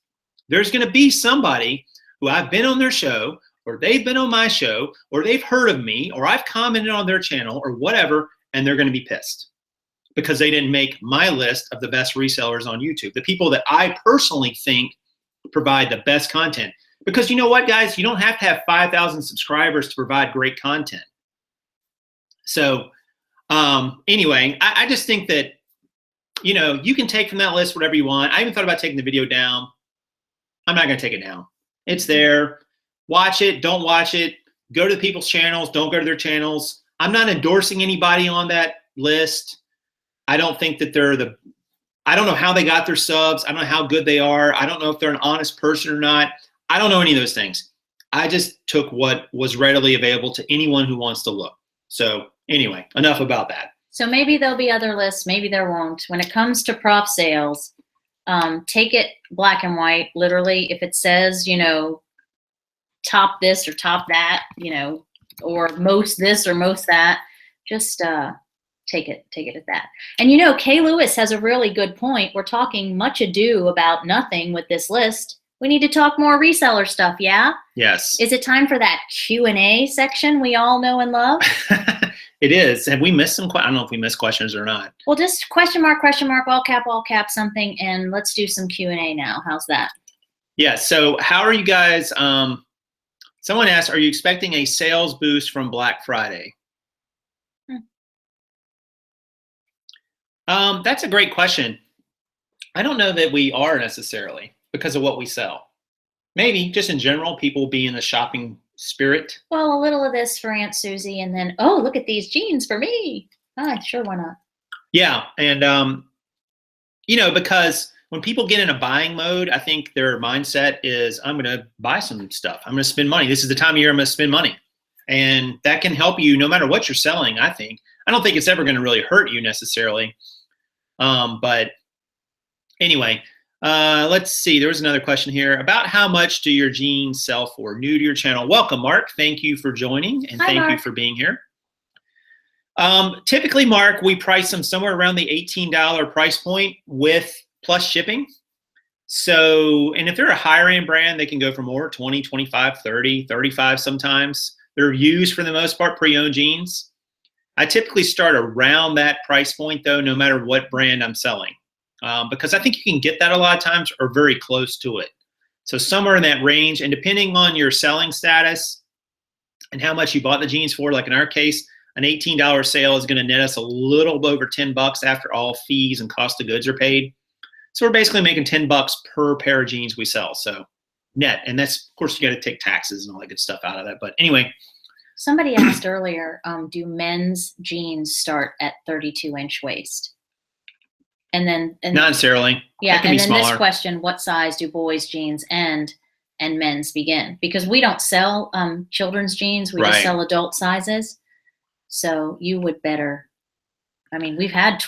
There's going to be somebody who I've been on their show, or they've been on my show, or they've heard of me, or I've commented on their channel, or whatever, and they're going to be pissed because they didn't make my list of the best resellers on YouTube, the people that I personally think provide the best content. Because you know what, guys? You don't have to have 5,000 subscribers to provide great content. So anyway, I just think that, you know, you can take from that list whatever you want. I even thought about taking the video down. I'm not going to take it down. It's there. Watch it. Don't watch it. Go to the people's channels. Don't go to their channels. I'm not endorsing anybody on that list. I don't think that I don't know how they got their subs. I don't know how good they are. I don't know if they're an honest person or not. I don't know any of those things. I just took what was readily available to anyone who wants to look. So anyway, enough about that. So maybe there'll be other lists. Maybe there won't. When it comes to prof sales, take it black and white. Literally, if it says, you know, top this or top that, you know, or most this or most that, just take it at that. And you know, Kay Lewis has a really good point. We're talking much ado about nothing with this list. We need to talk more reseller stuff, yeah? Yes. Is it time for that Q&A section we all know and love? It is. Have we missed some? I don't know if we missed questions or not. Well, just question mark, all cap, something, and let's do some Q&A now. How's that? Yeah. So how are you guys? Someone asked, are you expecting a sales boost from Black Friday? That's a great question. I don't know that we are necessarily because of what we sell. Maybe just in general, people be in the shopping spirit. Well, a little of this for Aunt Susie, and then, oh, look at these jeans for me. Sure, why not? Yeah, and you know, because when people get in a buying mode, I think their mindset is, I'm going to buy some stuff. I'm going to spend money. This is the time of year I'm going to spend money, and that can help you no matter what you're selling. I think. I don't think it's ever going to really hurt you necessarily, but anyway. Let's see. There was another question here about how much do your jeans sell for? New to your channel. Welcome, Mark. Thank you for joining, and thank you for being here. Typically, Mark, we price them somewhere around the $18 price point with plus shipping. So, and if they're a higher end brand, they can go for more, 20, 25, 30, 35 sometimes. They're used for the most part, pre-owned jeans. I typically start around that price point though, no matter what brand I'm selling. Because I think you can get that a lot of times or very close to it. So somewhere in that range, and depending on your selling status and how much you bought the jeans for, like in our case, an $18 sale is going to net us a little over $10 after all fees and cost of goods are paid. So we're basically making $10 per pair of jeans we sell. So net, and that's, of course, you got to take taxes and all that good stuff out of that. But anyway. Somebody asked earlier, do men's jeans start at 32-inch waist? And then not necessarily. Yeah, and then this question: what size do boys' jeans and men's begin? Because we don't sell children's jeans; we just sell adult sizes. So you would better. I mean, we've had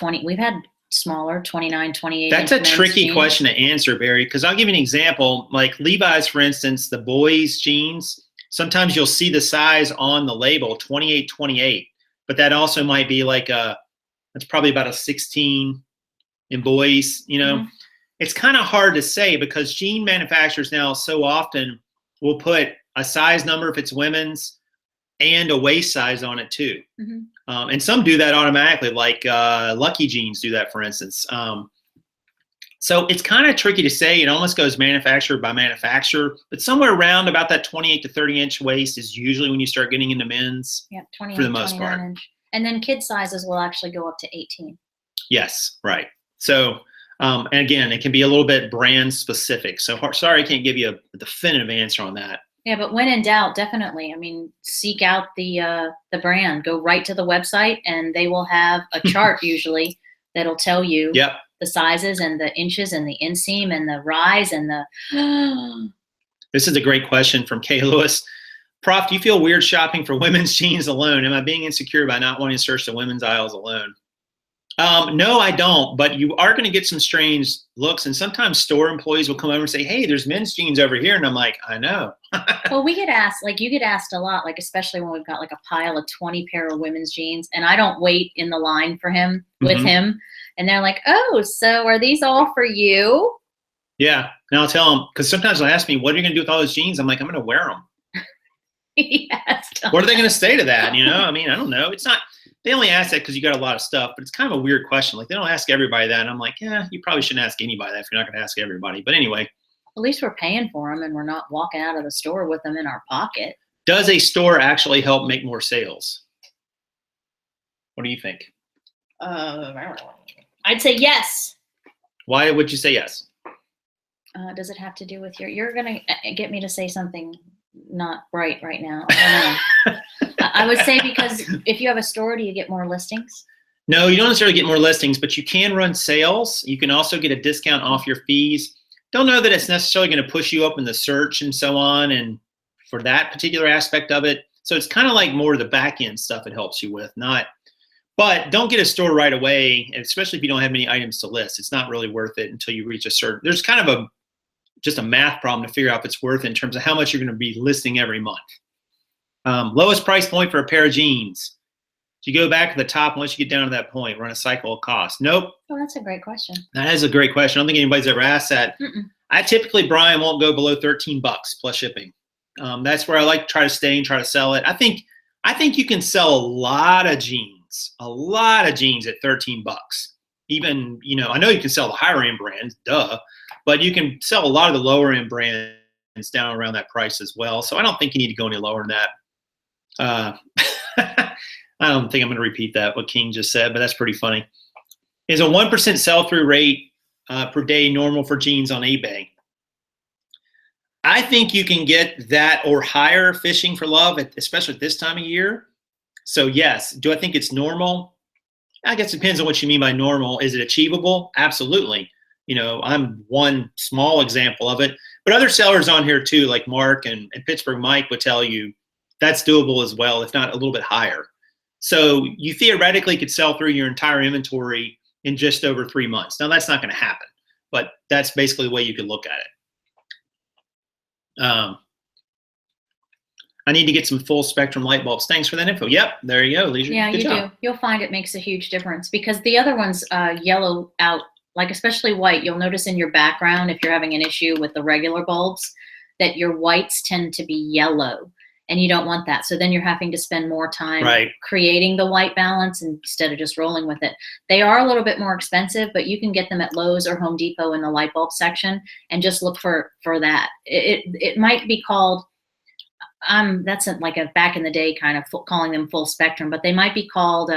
smaller, 29, 28. That's a tricky question to answer, Barry. Because I'll give you an example. Like Levi's, for instance, the boys' jeans. Sometimes you'll see the size on the label, 28, 28, but that also might be like that's probably about a 16. In boys, you know, It's kind of hard to say because jean manufacturers now so often will put a size number if it's women's and a waist size on it too. And some do that automatically, like Lucky Jeans do that, for instance. So it's kind of tricky to say. It almost goes manufacturer by manufacturer, but somewhere around about that 28 to 30-inch waist is usually when you start getting into men's. Yeah, 28, for the most part. Inch. And then kid sizes will actually go up to 18. Yes, right. So, and again, it can be a little bit brand specific. So sorry, I can't give you a definitive answer on that. Yeah, but when in doubt, definitely. I mean, seek out the brand. Go right to the website, and they will have a chart usually that'll tell you the sizes and the inches and the inseam and the rise and the. This is a great question from Kay Lewis. Prof, do you feel weird shopping for women's jeans alone? Am I being insecure by not wanting to search the women's aisles alone? No, I don't, but you are going to get some strange looks. And sometimes store employees will come over and say, hey, there's men's jeans over here. And I'm like, I know. Well, we get asked, like you get asked a lot, like especially when we've got like a pile of 20 pair of women's jeans and I don't wait in the line for him with him. And they're like, oh, so are these all for you? Yeah. And I'll tell them, because sometimes they'll ask me, what are you going to do with all those jeans? I'm like, I'm going to wear them. Yes. What are they going to say to that? You know, I mean, I don't know. It's not, they only ask that because you got a lot of stuff, but it's kind of a weird question. Like they don't ask everybody that. And I'm like, yeah, you probably shouldn't ask anybody that if you're not going to ask everybody. But anyway. At least we're paying for them and we're not walking out of the store with them in our pocket. Does a store actually help make more sales? What do you think? I'd say yes. Why would you say yes? Does it have to do with you're going to get me to say something not right now. I don't know. I would say because if you have a store, do you get more listings? No, you don't necessarily get more listings, but you can run sales. You can also get a discount off your fees. Don't know that it's necessarily going to push you up in the search and so on, and for that particular aspect of it. So it's kind of like more of the back end stuff it helps you with, not. But don't get a store right away, especially if you don't have many items to list. It's not really worth it until you reach a certain. There's kind of just a math problem to figure out if it's worth it in terms of how much you're going to be listing every month. Lowest price point for a pair of jeans. Do you go back to the top once you get down to that point, run a cycle of cost? Nope. Oh, that's a great question. That is a great question. I don't think anybody's ever asked that. I typically, Brian, won't go below $13 plus shipping. That's where I like to try to stay and try to sell it. I think you can sell a lot of jeans at $13. Even, I know you can sell the higher end brands, duh, but you can sell a lot of the lower end brands down around that price as well. So I don't think you need to go any lower than that. I don't think I'm going to repeat that, what King just said, but that's pretty funny. Is a 1% sell-through rate per day normal for jeans on eBay? I think you can get that or higher fishing for love, especially at this time of year. So yes, do I think it's normal? I guess it depends on what you mean by normal. Is it achievable? Absolutely. I'm one small example of it, but other sellers on here too, like Mark and Pittsburgh Mike would tell you that's doable as well, if not a little bit higher. So you theoretically could sell through your entire inventory in just over 3 months. Now that's not going to happen, but that's basically the way you could look at it. I need to get some full spectrum light bulbs. Thanks for that info. Yep, there you go, Leisure. Yeah, Good you job. do. You'll find it makes a huge difference because the other ones yellow out, like especially white. You'll notice in your background if you're having an issue with the regular bulbs that your whites tend to be yellow. And you don't want that. So then you're having to spend more time creating the white balance instead of just rolling with it. They are a little bit more expensive, but you can get them at Lowe's or Home Depot in the light bulb section and just look for that. It might be called, that's like a back in the day kind of calling them full spectrum, but they might be called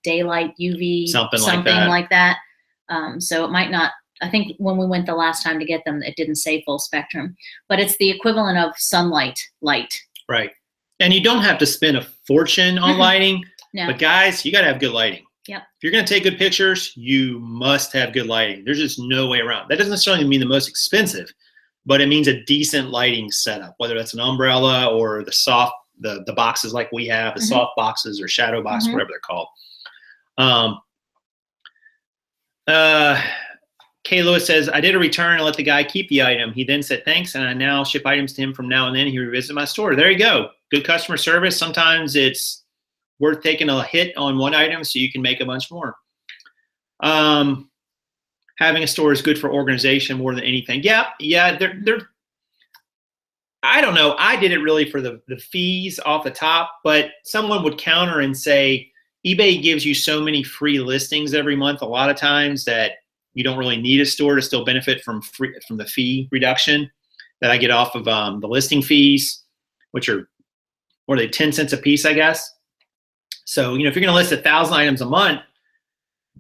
daylight UV, something like that. So it might not, I think when we went the last time to get them, it didn't say full spectrum, but it's the equivalent of sunlight light. Right. And you don't have to spend a fortune on lighting, No. But guys, you got to have good lighting. Yep. If you're going to take good pictures, you must have good lighting. There's just no way around. That doesn't necessarily mean the most expensive, but it means a decent lighting setup, whether that's an umbrella or the boxes like we have, the soft boxes or shadow box, whatever they're called. Kay Lewis says, I did a return and let the guy keep the item. He then said, thanks, and I now ship items to him from now and then. He revisited my store. There you go. Good customer service. Sometimes it's worth taking a hit on one item so you can make a bunch more. Having a store is good for organization more than anything. Yeah. I don't know. I did it really for the fees off the top, but someone would counter and say, eBay gives you so many free listings every month a lot of times that you don't really need a store to still benefit from the fee reduction that I get off of the listing fees, which are, what are they, 10 cents a piece, I guess. So, if you're going to list 1,000 items a month,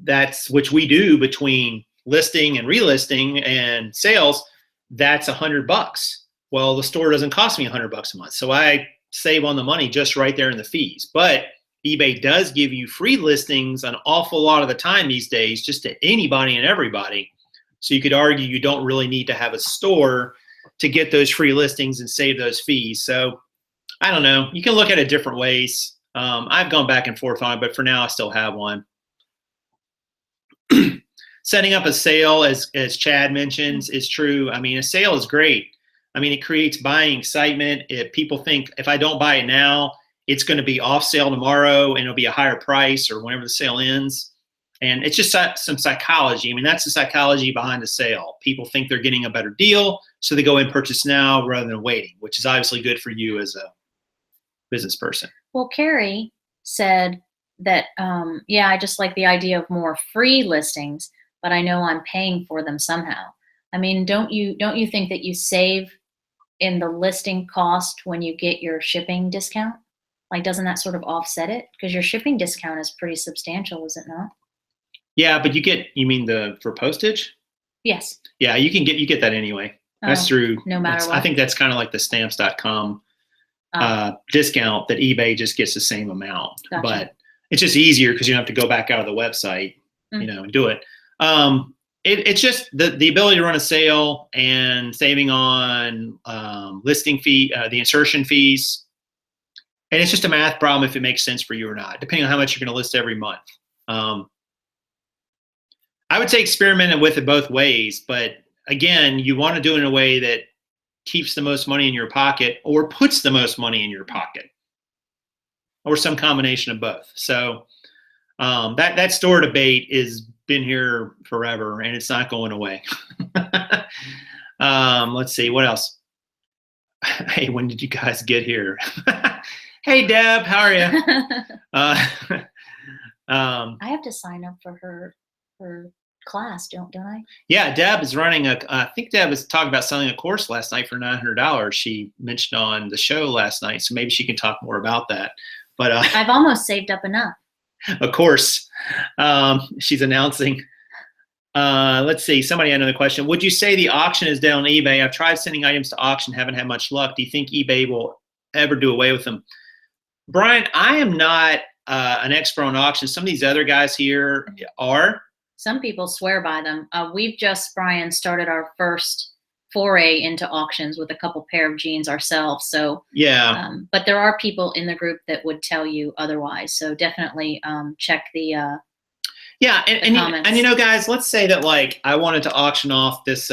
that's which we do between listing and relisting and sales, that's $100. Well, the store doesn't cost me $100 a month. So I save on the money just right there in the fees. But eBay does give you free listings an awful lot of the time these days, just to anybody and everybody. So you could argue you don't really need to have a store to get those free listings and save those fees. So I don't know. You can look at it different ways. I've gone back and forth on it, but for now I still have one. setting up a sale, as Chad mentions, is true. I mean, a sale is great. I mean, it creates buying excitement. If people think if I don't buy it now, it's going to be off sale tomorrow and it'll be a higher price or whenever the sale ends. And it's just some psychology. I mean, that's the psychology behind the sale. People think they're getting a better deal, so they go and purchase now rather than waiting, which is obviously good for you as a business person. Well, Carrie said that, yeah, I just like the idea of more free listings, but I know I'm paying for them somehow. I mean, don't you think that you save in the listing cost when you get your shipping discount? Like, doesn't that sort of offset it? Because your shipping discount is pretty substantial, is it not? Yeah, but you mean for postage? Yes. Yeah, you get that anyway. That's through, no matter what. I think that's kind of like the stamps.com discount that eBay just gets the same amount. Gotcha. But it's just easier because you don't have to go back out of the website, and do it. It's just the ability to run a sale and saving on listing fee, the insertion fees. And it's just a math problem if it makes sense for you or not, depending on how much you're going to list every month. I would say experiment with it both ways, but again, you want to do it in a way that keeps the most money in your pocket or puts the most money in your pocket, or some combination of both. So that store debate has been here forever, and it's not going away. Let's see, what else? Hey, when did you guys get here? Hey, Deb, how are you? I have to sign up for her class, don't I? Yeah, Deb is running I think Deb was talking about selling a course last night for $900. She mentioned on the show last night, so maybe she can talk more about that. But I've almost saved up enough. A course she's announcing. Let's see. Somebody had another question. Would you say the auction is down on eBay? I've tried sending items to auction, haven't had much luck. Do you think eBay will ever do away with them? Brian, I am not an expert on auctions. Some of these other guys here are. Some people swear by them. We've just, Brian, started our first foray into auctions with a couple pair of jeans ourselves. So yeah, but there are people in the group that would tell you otherwise. So definitely check the yeah, and you know, guys, let's say that like I wanted to auction off this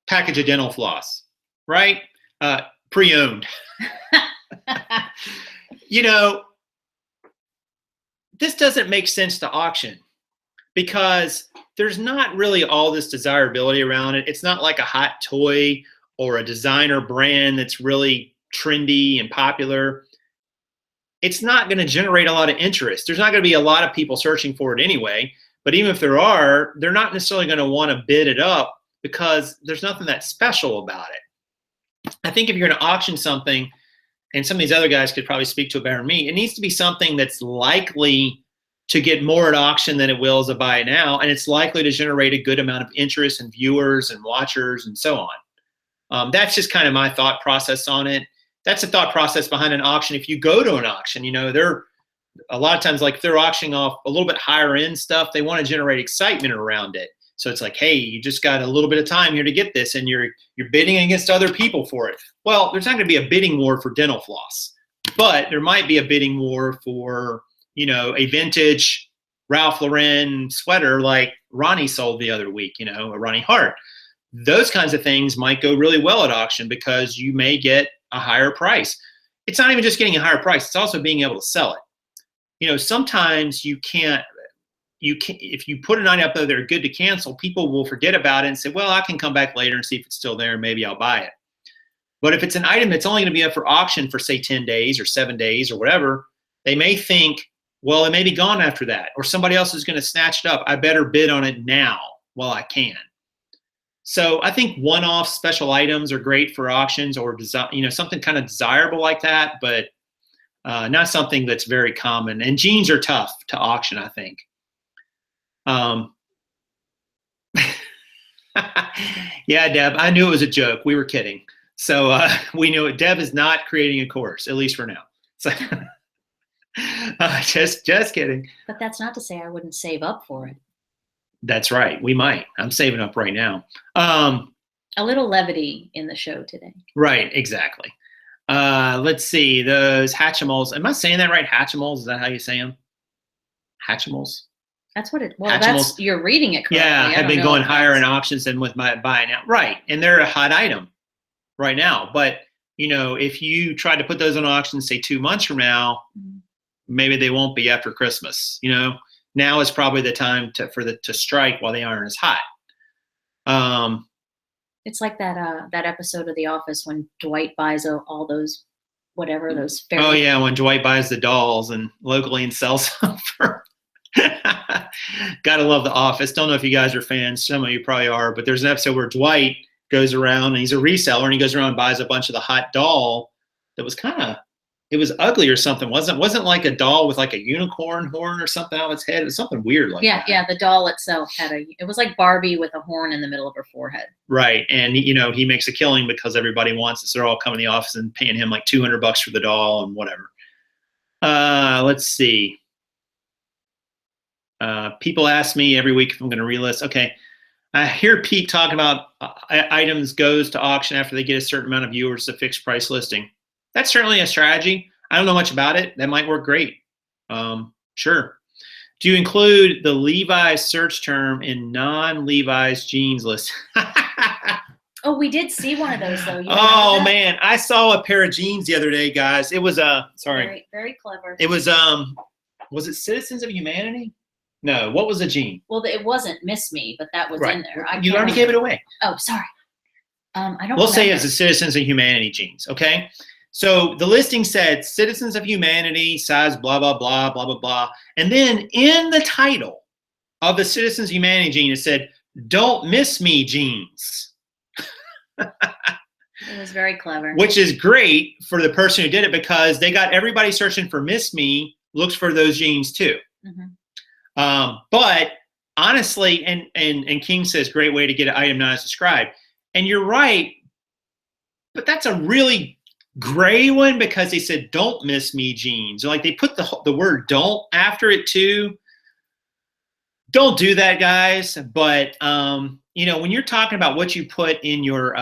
package of dental floss, right? Pre-owned. You know, this doesn't make sense to auction because there's not really all this desirability around it. It's not like a hot toy or a designer brand that's really trendy and popular. It's not going to generate a lot of interest. There's not going to be a lot of people searching for it anyway. But even if there are, they're not necessarily going to want to bid it up because there's nothing that special about it. I think if you're going to auction something, and some of these other guys could probably speak to it better than me, it needs to be something that's likely to get more at auction than it will as a buy now, and it's likely to generate a good amount of interest and viewers and watchers and so on. That's just kind of my thought process on it. That's the thought process behind an auction. If you go to an auction, you know, they're a lot of times like if they're auctioning off a little bit higher end stuff, they want to generate excitement around it. So it's like, hey, you just got a little bit of time here to get this, and you're bidding against other people for it. Well, there's not going to be a bidding war for dental floss, but there might be a bidding war for, you know, a vintage Ralph Lauren sweater like Ronnie sold the other week, you know, a Ronnie Hart. Those kinds of things might go really well at auction because you may get a higher price. It's not even just getting a higher price, it's also being able to sell it. You know, sometimes you can't, if you put an item up there that are good to cancel, people will forget about it and say, well, I can come back later and see if it's still there and maybe I'll buy it. But if it's an item that's only going to be up for auction for say 10 days or 7 days or whatever, they may think, well, it may be gone after that, or somebody else is going to snatch it up. I better bid on it now while I can. So I think one-off special items are great for auctions, or you know, something kind of desirable like that, but not something that's very common. And jeans are tough to auction, I think. Yeah, Deb, I knew it was a joke. We were kidding. So we knew it. Deb is not creating a course, at least for now. So just kidding. But that's not to say I wouldn't save up for it. That's right. We might. I'm saving up right now. A little levity in the show today. Right. Exactly. Let's see. Those Hatchimals. Am I saying that right? Hatchimals. Is that how you say them? Hatchimals. That's what it. Well, that's you're reading it correctly. Yeah, have been going higher in auctions than with my buying now. Right, and they're a hot item right now. But if you try to put those on auction, say 2 months from now, maybe they won't be after Christmas. Now is probably the time to strike while the iron is hot. It's like that episode of The Office when Dwight buys all those those. Oh yeah, when Dwight buys the dolls and locally and sells them for. Gotta love The Office. Don't know if you guys are fans. Some of you probably are, but there's an episode where Dwight goes around and he's a reseller and he goes around and buys a bunch of the hot doll that was it was ugly or something. Wasn't like a doll with like a unicorn horn or something on its head. It was something weird like that. Yeah, the doll itself it was like Barbie with a horn in the middle of her forehead. Right. And he makes a killing because everybody wants it. So they're all coming to the office and paying him like $200 for the doll and whatever. Let's see. People ask me every week if I'm going to relist. Okay. I hear Pete talking about items goes to auction after they get a certain amount of viewers, a fixed price listing. That's certainly a strategy. I don't know much about it. That might work great. Sure. Do you include the Levi's search term in non-Levi's jeans list? Oh, we did see one of those though. Man, I saw a pair of jeans the other day, guys. It was very, very clever. It was it Citizens of Humanity? No, what was the jean? Well, it wasn't Miss Me, but that was in there. You already gave it away. Oh, sorry. I don't. We'll say it's the Citizens of Humanity jeans, okay? So the listing said Citizens of Humanity, size blah, blah, blah, blah, blah, blah. And then in the title of the Citizens of Humanity jean, it said, "Don't Miss Me jeans." It was very clever. Which is great for the person who did it because they got everybody searching for Miss Me looks for those jeans too. Mm-hmm. But honestly, and King says, great way to get an item not as described. And you're right, but that's a really gray one because they said, "Don't miss me jeans." Like they put the word "don't" after it too. Don't do that, guys. But when you're talking about what you put in your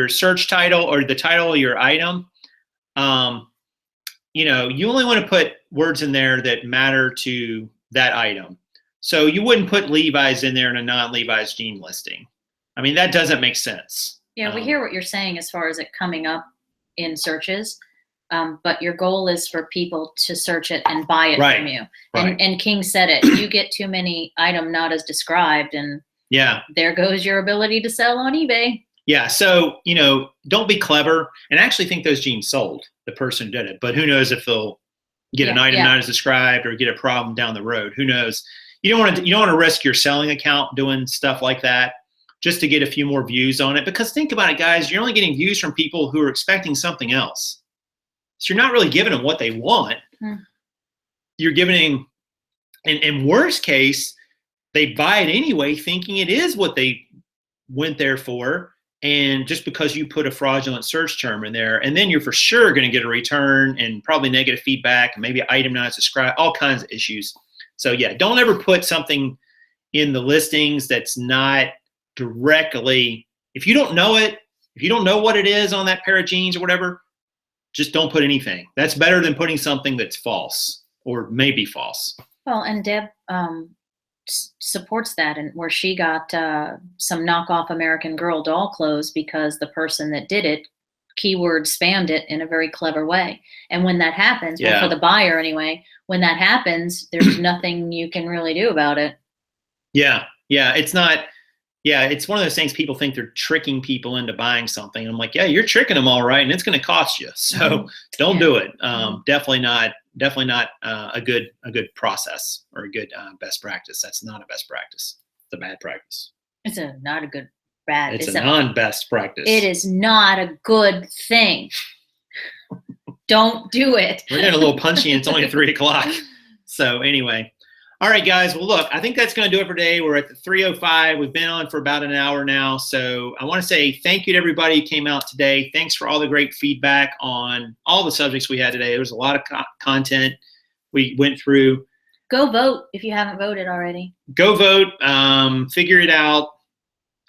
search title or the title of your item, you only want to put words in there that matter to that item. So you wouldn't put Levi's in there in a non-Levi's jean listing. I mean, that doesn't make sense. Yeah, we hear what you're saying as far as it coming up in searches, but your goal is for people to search it and buy it from you. Right. And King said it, you get too many item not as described, and there goes your ability to sell on eBay. Yeah, so, don't be clever and actually think those jeans sold, the person who did it. But who knows if they'll get an item not as described or get a problem down the road. Who knows? You don't want to risk your selling account doing stuff like that just to get a few more views on it. Because think about it, guys, you're only getting views from people who are expecting something else. So you're not really giving them what they want. You're giving, in worst case, they buy it anyway, thinking it is what they went there for. And just because you put a fraudulent search term in there, and then you're for sure going to get a return and probably negative feedback and maybe item not described, all kinds of issues. So yeah, don't ever put something in the listings that's not directly, if you don't know it, if you don't know what it is on that pair of jeans or whatever, just don't put anything. That's better than putting something that's false or maybe false. Well, and Deb supports that, and where she got some knockoff American Girl doll clothes because the person that did it keyword spammed it in a very clever way. And when that happens, well, for the buyer anyway, when that happens, there's nothing you can really do about it. Yeah, it's not. Yeah, it's one of those things people think they're tricking people into buying something. And I'm like, yeah, you're tricking them all right, and it's going to cost you. So don't do it. Definitely not a good process or a good best practice. That's not a best practice. It's a bad practice. It's not a good bad. It's a non-best practice. It is not a good thing. Don't do it. We're getting a little punchy, and it's only 3:00. So anyway. All right, guys. Well, look, I think that's going to do it for today. We're at the 3:05. We've been on for about an hour now. So I want to say thank you to everybody who came out today. Thanks for all the great feedback on all the subjects we had today. There was a lot of content we went through. Go vote if you haven't voted already. Go vote. Figure it out.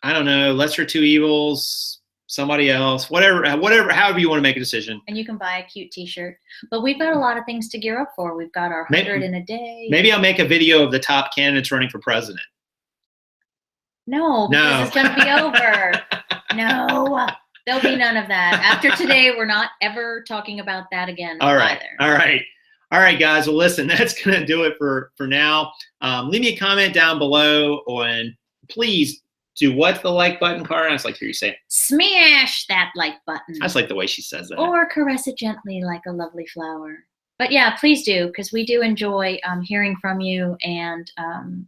I don't know. Lesser two evils. somebody else, whatever, however you want to make a decision. And you can buy a cute t-shirt. But we've got a lot of things to gear up for. We've got our 100 in a day. Maybe I'll make a video of the top candidates running for president. No, because it's going to be over. No, there'll be none of that. After today, we're not ever talking about that again. All right. Either. All right. All right, guys. Well, listen, that's going to do it for now. Leave me a comment down below, and please do what's the like button, Cara? I just like to hear you say it. Smash that like button. I just like the way she says that. Or caress it gently like a lovely flower. But yeah, please do, because we do enjoy hearing from you, and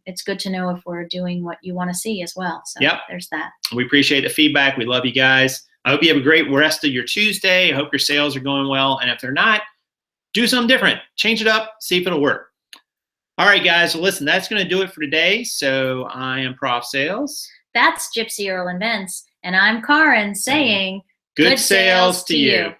it's good to know if we're doing what you want to see as well. So there's that. We appreciate the feedback. We love you guys. I hope you have a great rest of your Tuesday. I hope your sales are going well. And if they're not, do something different. Change it up. See if it'll work. All right, guys. Well, listen, that's going to do it for today. So I am Prof Sales. That's Gypsy Earl and Vince. And I'm Karin saying good sales to you.